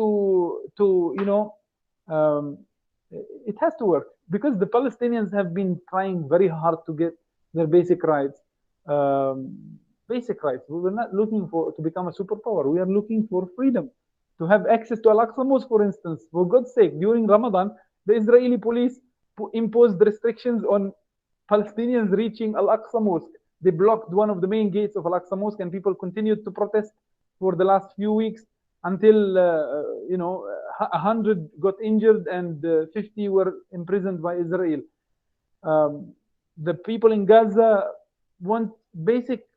it has to work, because the Palestinians have been trying very hard to get their basic rights. Basic rights. We were not looking to become a superpower. We are looking for freedom, to have access to Al-Aqsa Mosque, for instance. For God's sake, during Ramadan, the Israeli police imposed restrictions on Palestinians reaching Al-Aqsa Mosque. They blocked one of the main gates of Al-Aqsa Mosque, and people continued to protest for the last few weeks until 100 got injured and 50 were imprisoned by Israel. The people in Gaza want basic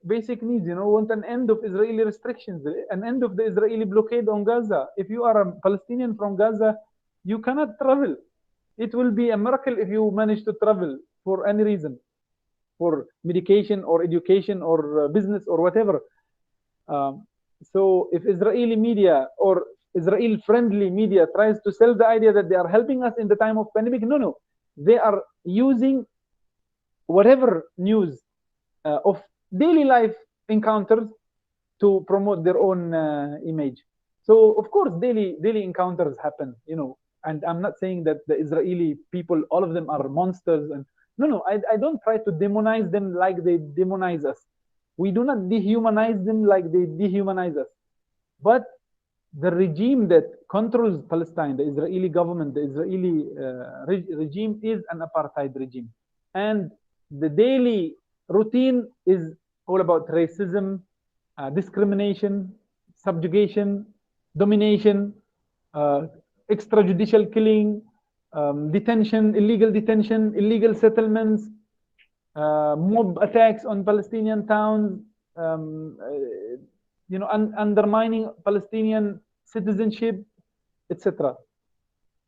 needs, want an end of Israeli restrictions, an end of the Israeli blockade on Gaza. If you are a Palestinian from Gaza, you cannot travel. It will be a miracle if you manage to travel for any reason, for medication or education or business or whatever. So if Israeli media or Israel-friendly media tries to sell the idea that they are helping us in the time of pandemic, no. They are using whatever news of daily life encounters to promote their own image. So of course, daily encounters happen, and I'm not saying that the Israeli people, all of them are monsters. And no, I don't try to demonize them like they demonize us. We do not dehumanize them like they dehumanize us. But the regime that controls Palestine, the Israeli government, the Israeli regime, is an apartheid regime. And the daily routine is all about racism, discrimination, subjugation, domination, extrajudicial killing, detention, illegal settlements, mob attacks on Palestinian towns, undermining Palestinian citizenship, etc.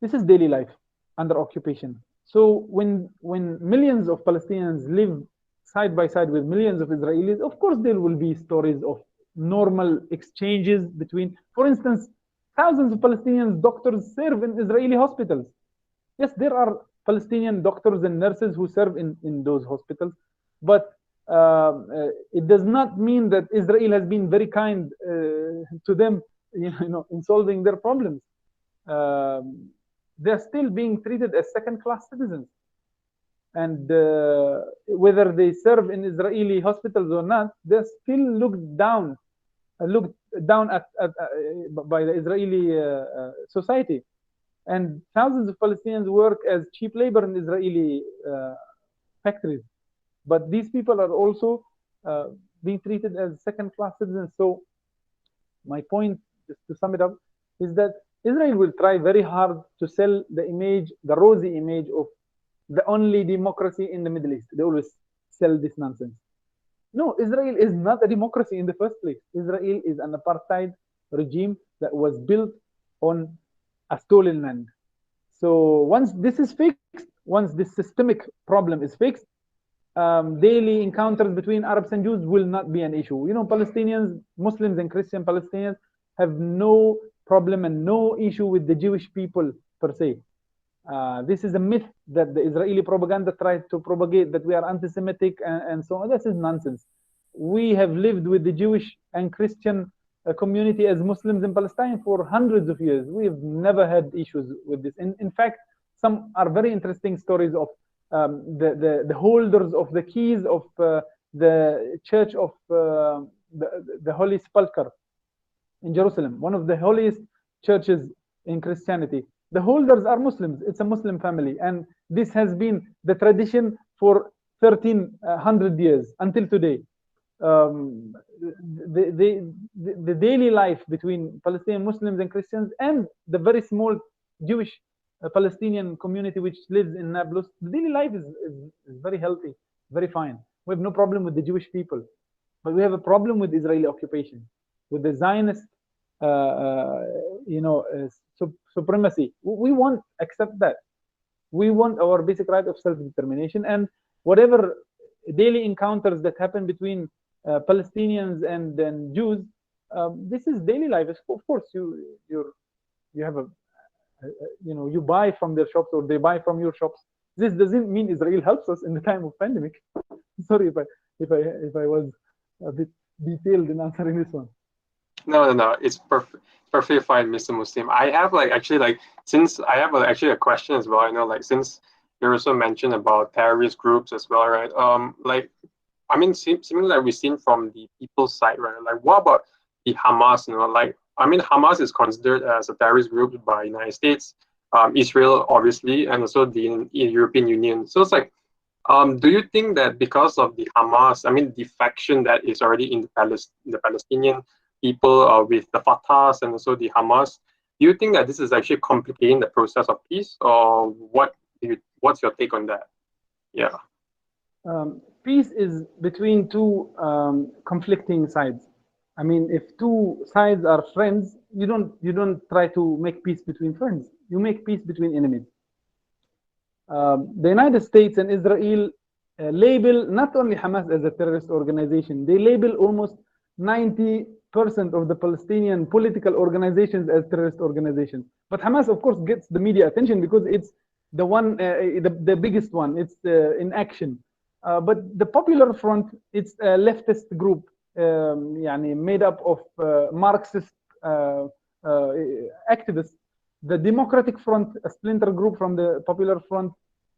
This is daily life under occupation. So when millions of Palestinians live side by side with millions of Israelis, of course there will be stories of normal exchanges between, for instance, thousands of Palestinian doctors serve in Israeli hospitals. Yes, there are Palestinian doctors and nurses who serve in those hospitals, but it does not mean that Israel has been very kind to them, in solving their problems. They're still being treated as second-class citizens, and whether they serve in Israeli hospitals or not, they're still looked down at by the Israeli society. And thousands of Palestinians work as cheap labor in Israeli factories. But these people are also being treated as second-class citizens. So my point, just to sum it up, is that Israel will try very hard to sell the image, the rosy image of the only democracy in the Middle East. They always sell this nonsense. No, Israel is not a democracy in the first place. Israel is an apartheid regime that was built on a stolen land. So once this is fixed, once this systemic problem is fixed, daily encounters between Arabs and Jews will not be an issue. Palestinians, Muslims and Christian Palestinians have no problem and no issue with the Jewish people per se. This is a myth that the Israeli propaganda tries to propagate, that we are anti-Semitic and so on. This is nonsense. We have lived with the Jewish and Christian community as Muslims in Palestine for hundreds of years. We have never had issues with this. In fact, some are very interesting stories of the holders of the keys of the Church of the Holy Sepulchre in Jerusalem, one of the holiest churches in Christianity. The holders are Muslims. It's a Muslim family, and this has been the tradition for 1300 years until today. The daily life between Palestinian Muslims and Christians and the very small Jewish Palestinian community which lives in Nablus, the daily life is very healthy, very fine. We have no problem with the Jewish people, but we have a problem with Israeli occupation, with the Zionist supremacy. We won't accept that. We want our basic right of self-determination, and whatever daily encounters that happen between Palestinians and Jews, this is daily life. Of course, you have you buy from their shops or they buy from your shops. This doesn't mean Israel helps us in the time of pandemic. Sorry if I was a bit detailed in answering this one. No. It's perfectly fine, Mr. Muslim. I have since I have actually a question as well. Since you also mentioned about terrorist groups as well, right? Similar like we've seen from the people's side, right? Like, what about the Hamas? Hamas is considered as a terrorist group by the United States, Israel, obviously, and also the European Union. So it's like, do you think that because of the Hamas, the faction that is already in the Palestinian people with the Fatahs and also the Hamas, do you think that this is actually complicating the process of peace, or what's your take on that? Yeah. Peace is between two conflicting sides. If two sides are friends, you don't try to make peace between friends. You make peace between enemies. The United States and Israel label not only Hamas as a terrorist organization, they label almost 90% of the Palestinian political organizations as terrorist organizations. But Hamas, of course, gets the media attention because it's the one, the biggest one. It's in action. But the Popular Front, it's a leftist group, made up of Marxist activists. The Democratic Front, a splinter group from the Popular Front.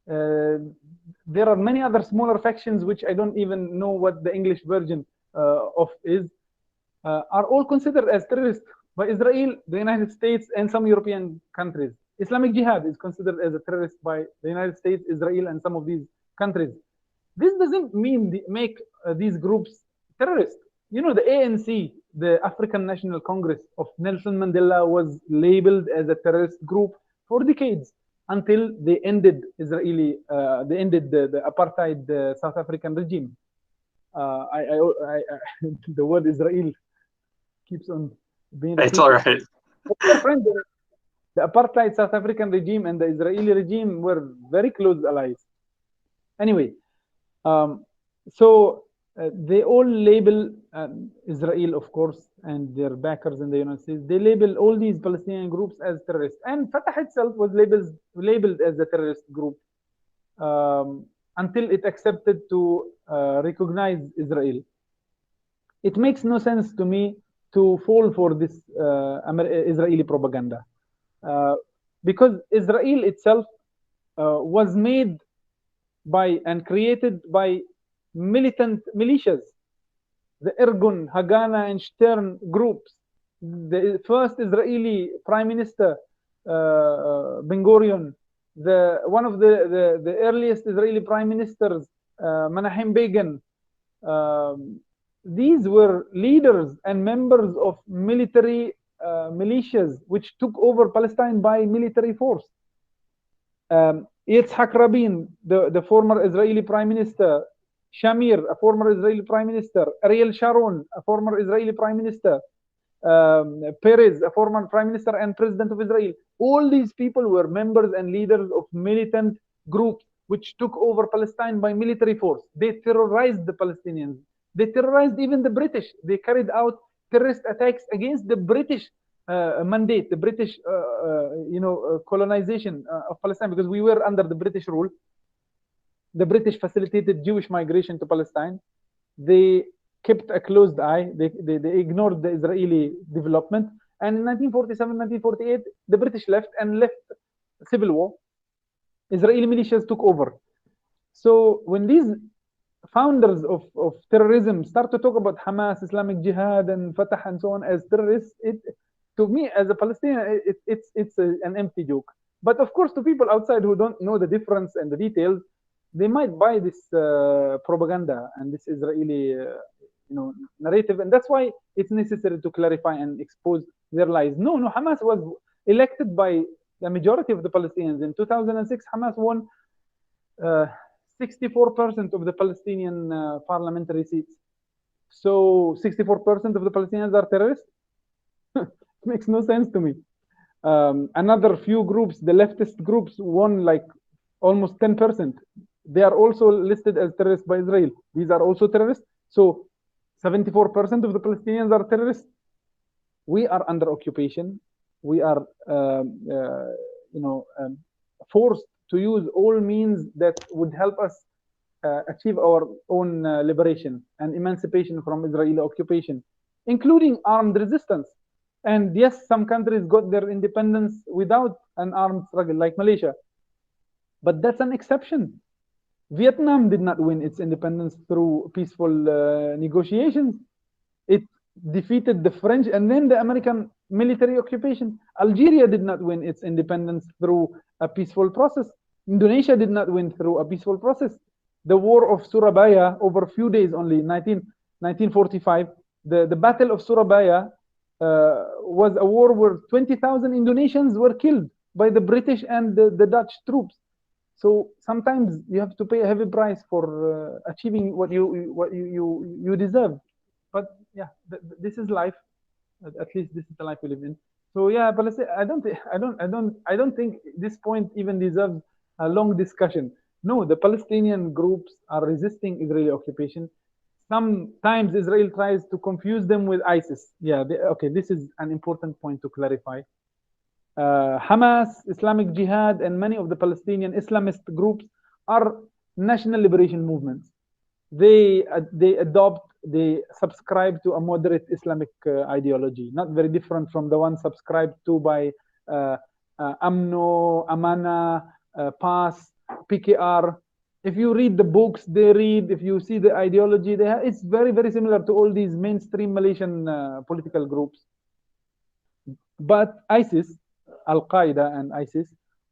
There are many other smaller factions which I don't even know what the English version of is. Are all considered as terrorists by Israel, the United States, and some European countries. Islamic Jihad is considered as a terrorist by the United States, Israel, and some of these countries. This doesn't mean make these groups terrorists. The ANC, the African National Congress of Nelson Mandela, was labeled as a terrorist group for decades until they ended the apartheid South African regime. The word Israel keeps on being. It's all right. The apartheid South African regime and the Israeli regime were very close allies. Anyway, they all label Israel, of course, and their backers in the United States. They label all these Palestinian groups as terrorists, and Fatah itself was labeled as a terrorist group until it accepted to recognize Israel. It makes no sense to me to fall for this Israeli propaganda because Israel itself was made by and created by militant militias, the Irgun, Haganah, and Stern groups. The first Israeli Prime Minister, Ben-Gurion, one of the earliest Israeli Prime Ministers, Menachem Begin. These were leaders and members of military militias which took over Palestine by military force. Yitzhak Rabin, the former Israeli Prime Minister, Shamir, a former Israeli Prime Minister, Ariel Sharon, a former Israeli Prime Minister, Peres, a former Prime Minister and President of Israel. All these people were members and leaders of militant groups which took over Palestine by military force. They terrorized the Palestinians. They terrorized even the British. They carried out terrorist attacks against the British mandate, the British colonization of Palestine, because we were under the British rule. The British facilitated Jewish migration to Palestine. They kept a closed eye. They ignored the Israeli development. And in 1947, 1948, the British left civil war. Israeli militias took over. So when these founders of terrorism start to talk about Hamas, Islamic Jihad, and Fatah, and so on as terrorists, to me as a Palestinian, it's an empty joke. But of course, to people outside who don't know the difference and the details, they might buy this propaganda and this Israeli narrative, and that's why it's necessary to clarify and expose their lies. No, Hamas was elected by the majority of the Palestinians. In 2006, Hamas won 64% of the Palestinian parliamentary seats. So 64% of the Palestinians are terrorists? It makes no sense to me. Another few groups, the leftist groups, won like almost 10%. They are also listed as terrorists by Israel. These are also terrorists. So 74% of the Palestinians are terrorists. We are under occupation. We are, forced to use all means that would help us achieve our own liberation and emancipation from Israeli occupation, including armed resistance. And yes, some countries got their independence without an armed struggle, like Malaysia. But that's an exception. Vietnam did not win its independence through peaceful negotiations. It defeated the French and then the American military occupation. Algeria did not win its independence through a peaceful process. Indonesia did not win through a peaceful process. The war of Surabaya, over a few days only, 1945, the Battle of Surabaya was a war where 20,000 Indonesians were killed by the British and the Dutch troops. So sometimes you have to pay a heavy price for achieving what you deserve. But yeah, this is life. At least this is the life we live in. So yeah, Palestine. I don't think this point even deserves a long discussion. No, the Palestinian groups are resisting Israeli occupation. Sometimes Israel tries to confuse them with ISIS. Yeah, okay, this is an important point to clarify. Hamas, Islamic Jihad, and many of the Palestinian Islamist groups are national liberation movements. They subscribe to a moderate Islamic ideology, not very different from the one subscribed to by AMNO, Amana, PAS, PKR. If you read the books they read, if you see the ideology they have, it's very, very similar to all these mainstream Malaysian political groups. But ISIS, Al-Qaeda and ISIS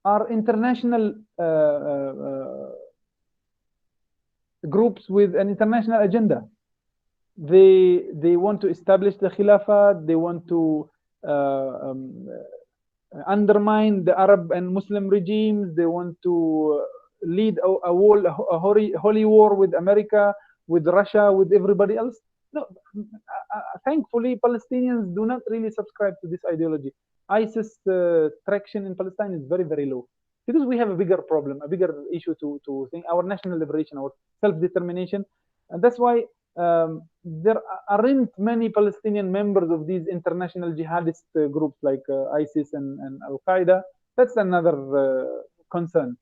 are international groups with an international agenda. They want to establish the Khilafah. They want to undermine the Arab and Muslim regimes. They want to lead a holy war with America, with Russia, with everybody else. No, thankfully, Palestinians do not really subscribe to this ideology. ISIS traction in Palestine is very, very low because we have a bigger problem, a bigger issue to think, our national liberation, our self-determination. And that's why there aren't many Palestinian members of these international jihadist groups like ISIS and Al-Qaeda. That's another concern.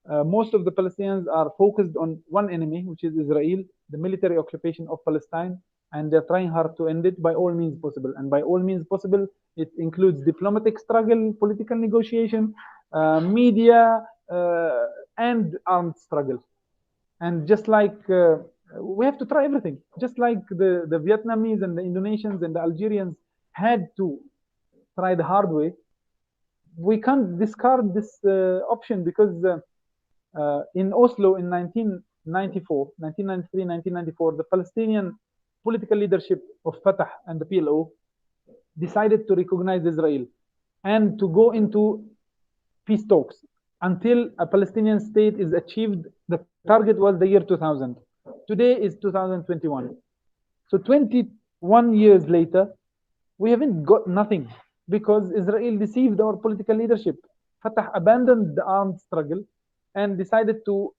Most of the Palestinians are focused on one enemy, which is Israel, the military occupation of Palestine, and they're trying hard to end it by all means possible. And by all means possible, it includes diplomatic struggle, political negotiation, media, and armed struggle. And just like we have to try everything, just like the Vietnamese and the Indonesians and the Algerians had to try the hard way, we can't discard this option because in Oslo in 1993, the Palestinian political leadership of Fatah and the PLO decided to recognize Israel and to go into peace talks until a Palestinian state is achieved. The target was the year 2000. Today is 2021. So 21 years later, we haven't got nothing because Israel deceived our political leadership. Fatah abandoned the armed struggle and decided to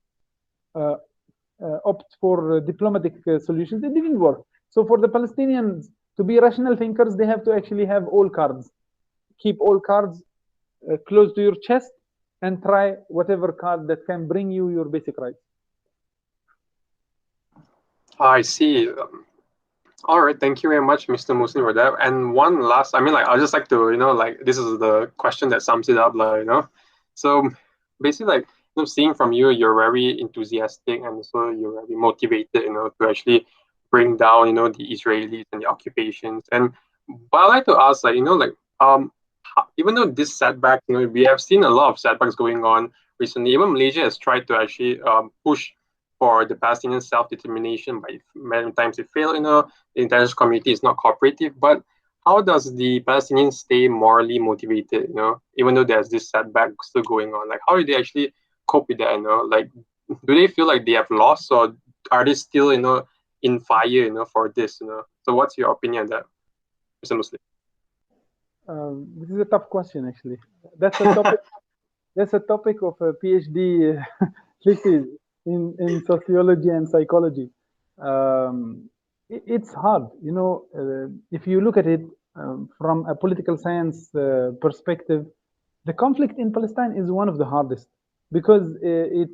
opt for diplomatic solutions. It didn't work. So for the Palestinians to be rational thinkers, they have to actually have all cards. Keep all cards close to your chest and try whatever card that can bring you your basic rights. I see. All right, thank you very much, Mr. Muslim, for that. And one last, I'd just like to, this is the question that sums it up, So basically, seeing from you, you're very enthusiastic and so you're very motivated, to actually bring down, the Israelis and the occupations. But I'd like to ask, Even though this setback, we have seen a lot of setbacks going on recently. Even Malaysia has tried to actually push for the Palestinian self-determination, but many times it failed. The international community is not cooperative. But how does the Palestinians stay morally motivated? Even though there's this setback still going on, like how do they actually cope with that? Like, do they feel like they have lost, or are they still in fire? For this. So what's your opinion on that, Mr. Muslim? This is a tough question, actually. That's a topic. That's a topic of a PhD thesis in sociology and psychology. It's hard, if you look at it from a political science perspective. The conflict in Palestine is one of the hardest because it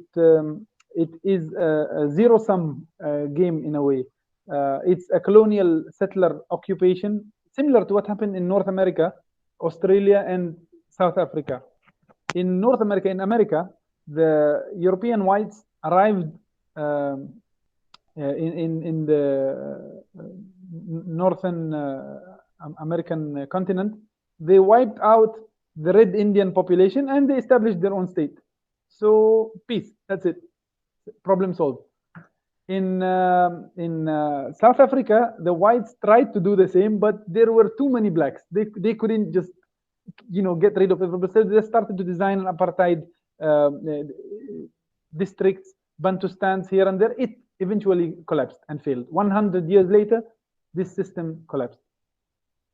is a zero-sum game in a way. It's a colonial settler occupation, similar to what happened in North America, Australia, and South Africa. In North America, the European whites arrived in the northern American continent. They wiped out the Red Indian population and they established their own state. So peace, that's it. Problem solved. In South Africa, the whites tried to do the same, but there were too many blacks. They couldn't just get rid of everybody. So they started to design an apartheid districts, Bantustans here and there. It eventually collapsed and failed. 100 years later, this system collapsed.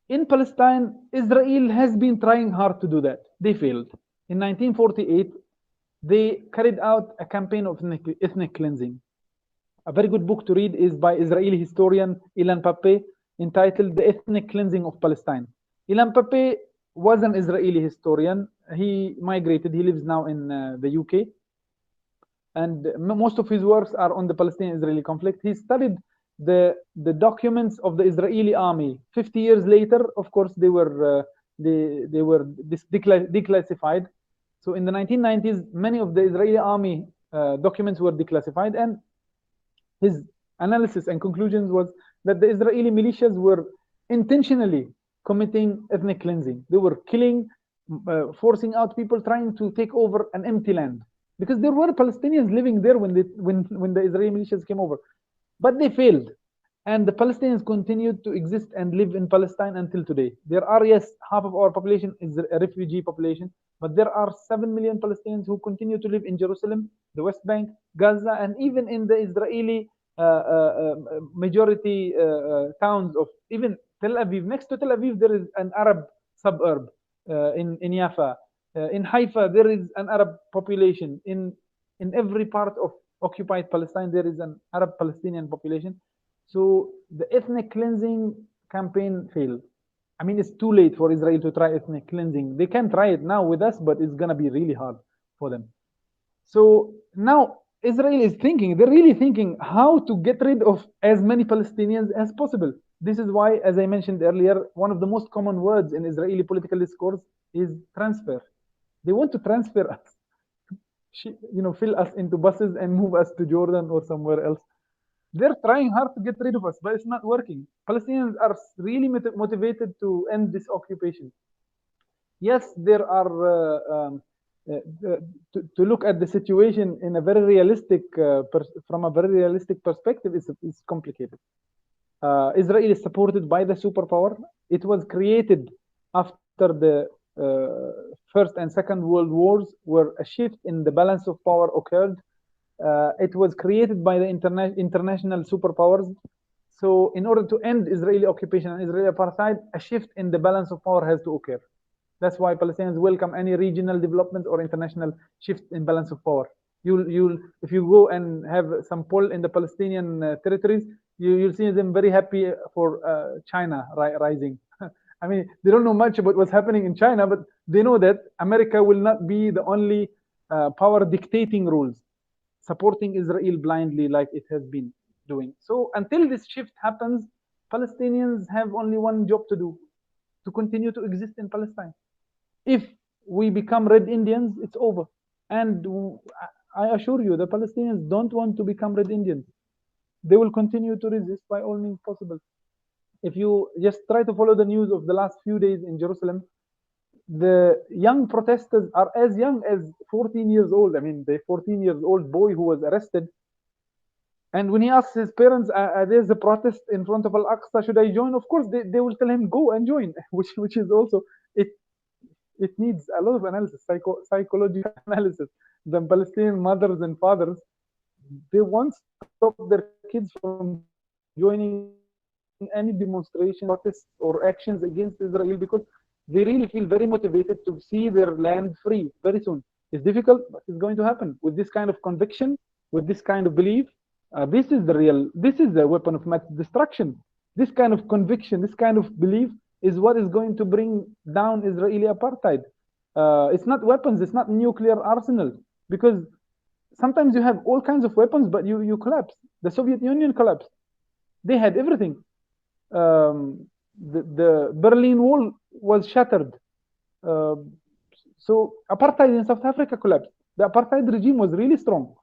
In Palestine, Israel has been trying hard to do that. They failed. In 1948, they carried out a campaign of ethnic cleansing. A very good book to read is by Israeli historian Ilan Pappé, entitled The Ethnic Cleansing of Palestine. Ilan Pappé was an Israeli historian. He migrated. He lives now in the UK. And most of his works are on the Palestinian-Israeli conflict. He studied the documents of the Israeli army. 50 years later, of course, they were declassified. So in the 1990s, many of the Israeli army documents were declassified, and his analysis and conclusions was that the Israeli militias were intentionally committing ethnic cleansing. They were killing, forcing out people, trying to take over an empty land, because there were Palestinians living there when the Israeli militias came over, but they failed, and the Palestinians continued to exist and live in Palestine until today. There are, yes, half of our population is a refugee population, but there are 7 million Palestinians who continue to live in Jerusalem, the West Bank, Gaza, and even in the Israeli majority towns of even Tel Aviv. Next to Tel Aviv, there is an Arab suburb in Yafa. In Haifa, there is an Arab population. In every part of occupied Palestine, there is an Arab Palestinian population. So the ethnic cleansing campaign failed. I mean, it's too late for Israel to try ethnic cleansing. They can try it now with us, but it's going to be really hard for them. So now Israel is thinking, they're really thinking how to get rid of as many Palestinians as possible. This is why, as I mentioned earlier, one of the most common words in Israeli political discourse is transfer. They want to transfer us, fill us into buses and move us to Jordan or somewhere else. They're trying hard to get rid of us, but it's not working. Palestinians are really motivated to end this occupation. Yes, there are, to look at the situation in a very realistic, from a very realistic perspective, is complicated. Israel is supported by the superpower. It was created after the First and Second World Wars, where a shift in the balance of power occurred. It was created by the international superpowers. So in order to end Israeli occupation and Israeli apartheid, a shift in the balance of power has to occur. That's why Palestinians welcome any regional development or international shift in balance of power. If you go and have some poll in the Palestinian territories, you'll see them very happy for China rising. I mean, they don't know much about what's happening in China, but they know that America will not be the only power dictating rules, supporting Israel blindly like it has been doing. So until this shift happens, Palestinians have only one job to do, to continue to exist in Palestine. If we become Red Indians, it's over. And I assure you, the Palestinians don't want to become Red Indians. They will continue to resist by all means possible. If you just try to follow the news of the last few days in Jerusalem, the young protesters are as young as 14 years old. I mean, the 14 years old boy who was arrested, and when he asks his parents, there's a protest in front of Al-Aqsa, should I join? Of course, they will tell him, go and join, which is also, it needs a lot of analysis, psychological analysis. The Palestinian mothers and fathers, they want to stop their kids from joining any demonstration, protests, or actions against Israel because they really feel very motivated to see their land free very soon. It's difficult, but it's going to happen with this kind of conviction, with this kind of belief. This is the weapon of mass destruction. This kind of conviction, this kind of belief is what is going to bring down Israeli apartheid. It's not weapons, it's not nuclear arsenal, because sometimes you have all kinds of weapons, but you collapse. The Soviet Union collapsed. They had everything. The Berlin Wall was shattered. So apartheid in South Africa collapsed. The apartheid regime was really strong.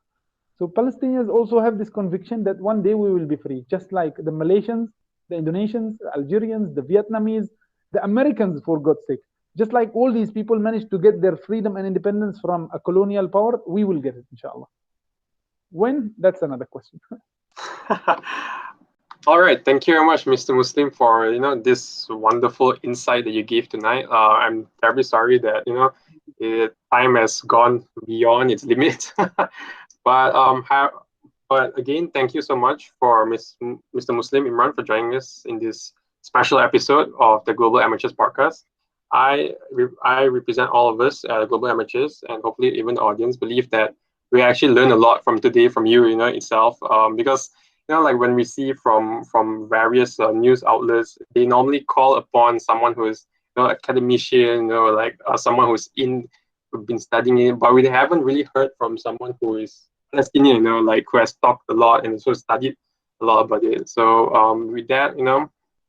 So Palestinians also have this conviction that one day we will be free, just like the Malaysians, the Indonesians, the Algerians, the Vietnamese, the Americans, for God's sake. Just like all these people managed to get their freedom and independence from a colonial power, we will get it, inshallah. When? That's another question. All right, thank you very much, Mr. Muslim, for this wonderful insight that you gave tonight. I'm terribly sorry that time has gone beyond its limit. But again, thank you so much for Mr. Muslim Imran for joining us in this special episode of the Global Amateurs podcast. I represent all of us at Global Amateurs, and hopefully even the audience believe that we actually learned a lot from today from you, itself. Because like when we see from various news outlets, they normally call upon someone who is academician, someone who's been studying it, but we haven't really heard from someone who is Palestinian, who has talked a lot and also studied a lot about it. So with that,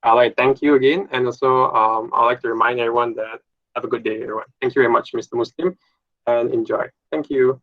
I'd like to thank you again, and also I'd like to remind everyone that have a good day, everyone. Thank you very much, Mr. Muslim, and enjoy. Thank you.